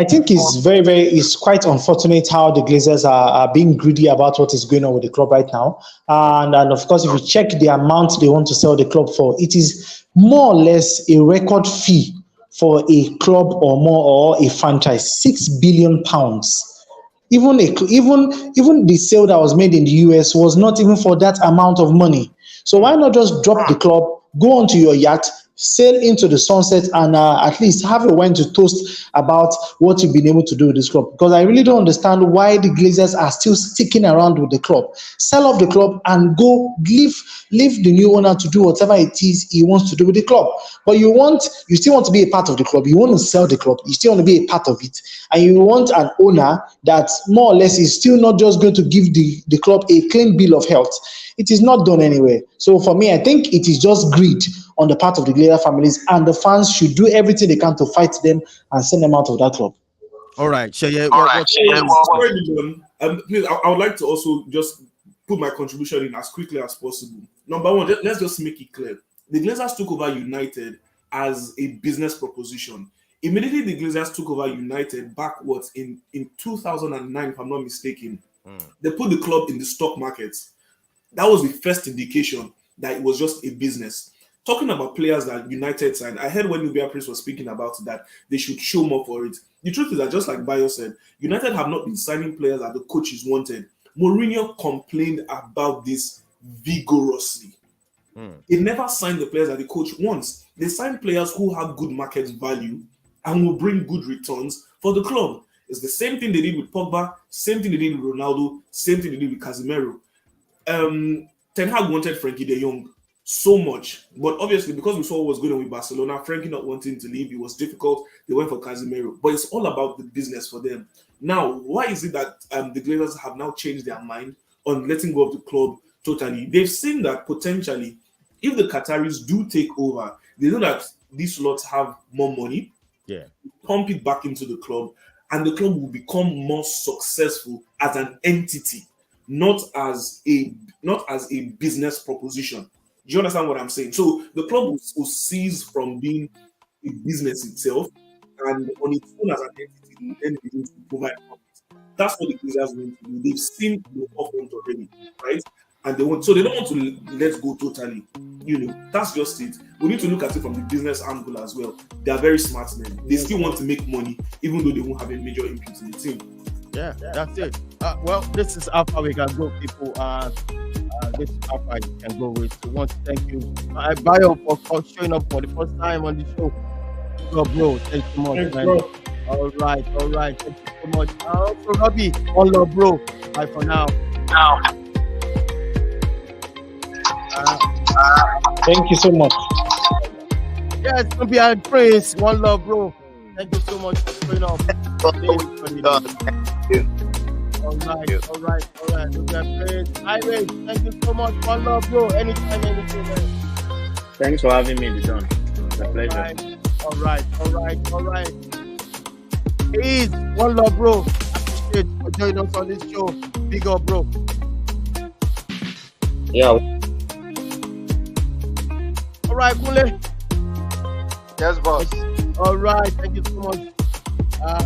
think it's quite unfortunate how the Glazers are being greedy about what is going on with the club right now. And of course, if you check the amount they want to sell the club for, it is more or less a record fee for a club or more, or a franchise, £6 billion. Even the sale that was made in the US was not even for that amount of money. So why not just drop the club, go onto your yacht, sail into the sunset, and at least have a wine to toast about what you've been able to do with this club? Because I really don't understand why the Glazers are still sticking around with the club. Sell off the club and go leave the new owner to do whatever it is he wants to do with the club. But you still want to be a part of the club. You want to sell the club. You still want to be a part of it. And you want an owner that more or less is still not just going to give the club a clean bill of health. It is not done anyway. So for me, I think it is just greed on the part of the Glazer families, and the fans should do everything they can to fight them and send them out of that club. All right, Sheye. Please, I would like to also just put my contribution in as quickly as possible. Number one, let's just make it clear. The Glazers took over United as a business proposition. Immediately, the Glazers took over United backwards in 2009, if I'm not mistaken. They put the club in the stock market. That was the first indication that it was just a business. talking about players that United signed, I heard when Nubia Prince was speaking about that they should show more for it. The truth is that, just like Bayo said, United have not been signing players that the coaches wanted. Mourinho complained about this vigorously. They never signed the players that the coach wants. They signed players who have good market value and will bring good returns for the club. It's the same thing they did with Pogba, same thing they did with Ronaldo, same thing they did with Casemiro. Ten Hag wanted Frankie de Jong so much, but obviously because we saw what was going on with Barcelona, Frankie not wanting to leave, it was difficult. They went for Casemiro, but it's all about the business for them. Now, why is it that the Glazers have now changed their mind on letting go of the club totally? They've seen that potentially, if the Qataris do take over, they know that these lots have more money. Yeah, pump it back into the club, and the club will become more successful as an entity, not as a business proposition. Do you understand what I'm saying? So the club will cease from being a business itself, and on its own as an entity, will then begin to provide profits. That's what the Glazers want to do. They've seen the offense already, right? And they don't want to let go totally. That's just it. We need to look at it from the business angle as well. They are very smart men. They still want to make money, even though they won't have a major input in the team. Yeah, that's it. Well, this is how far we can go, people. This is how far you can go with. We want to thank you, Bayo, for showing up for the first time on the show. Bro, thank you so much, Thanks, man. bro. All right. Thank you so much. Also, Robbie, one love, bro. Bye for now. Thank you so much. Yes, Nubia Prince, one love, bro. Thank you so much for showing up. All right. Nubia Prince, Iris, thank you so much. One love, bro. Anytime, anything, man. Thanks for having me, John. It's a pleasure. All right. Please, one love, bro. Appreciate you for joining us on this show. Big up, bro. Yeah. All right, Kule. Yes, boss. All right, thank you so much.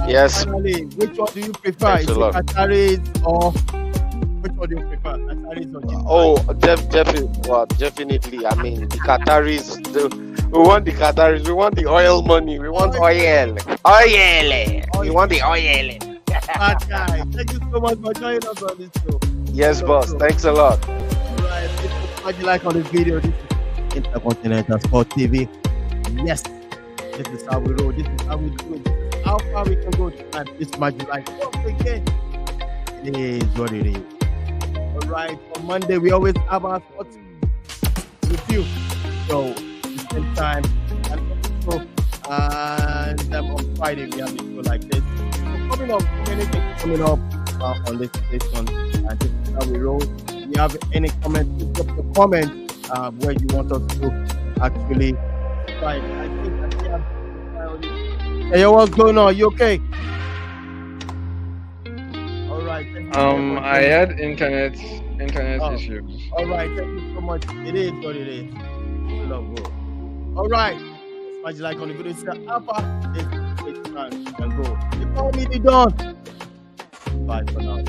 Yes. Finally, which one do you prefer? Thanks Is a it lot. Qataris or which one do you prefer? Qataris or Japan? Oh, definitely. I mean, the Qataris. We want the Qataris. We want the oil money. We want oil. We want the oil. Bad guy. Thank you so much for joining us on this show. Yes, boss. Thanks a lot. All right, what you like on this video? This is Intercontinental Sport TV. Yes, this is how we roll. This is how we do it. This is how far we can go tonight. This magic like once again. It is what it is. All right, on Monday we always have our sports review. So the same time and on Friday we have a show like this. So coming up, anything on this station, and this is how we roll. If you have any comments, drop the comment where you want us to actually. Right, I think I have. Hey, what's going on? You okay? All right. I had internet issues. All right, thank you so much. It is what it is. Love, bro. All right. Smash the like on the video. It's the Alpha. It's time. You can go. You call me the Don. Bye for now.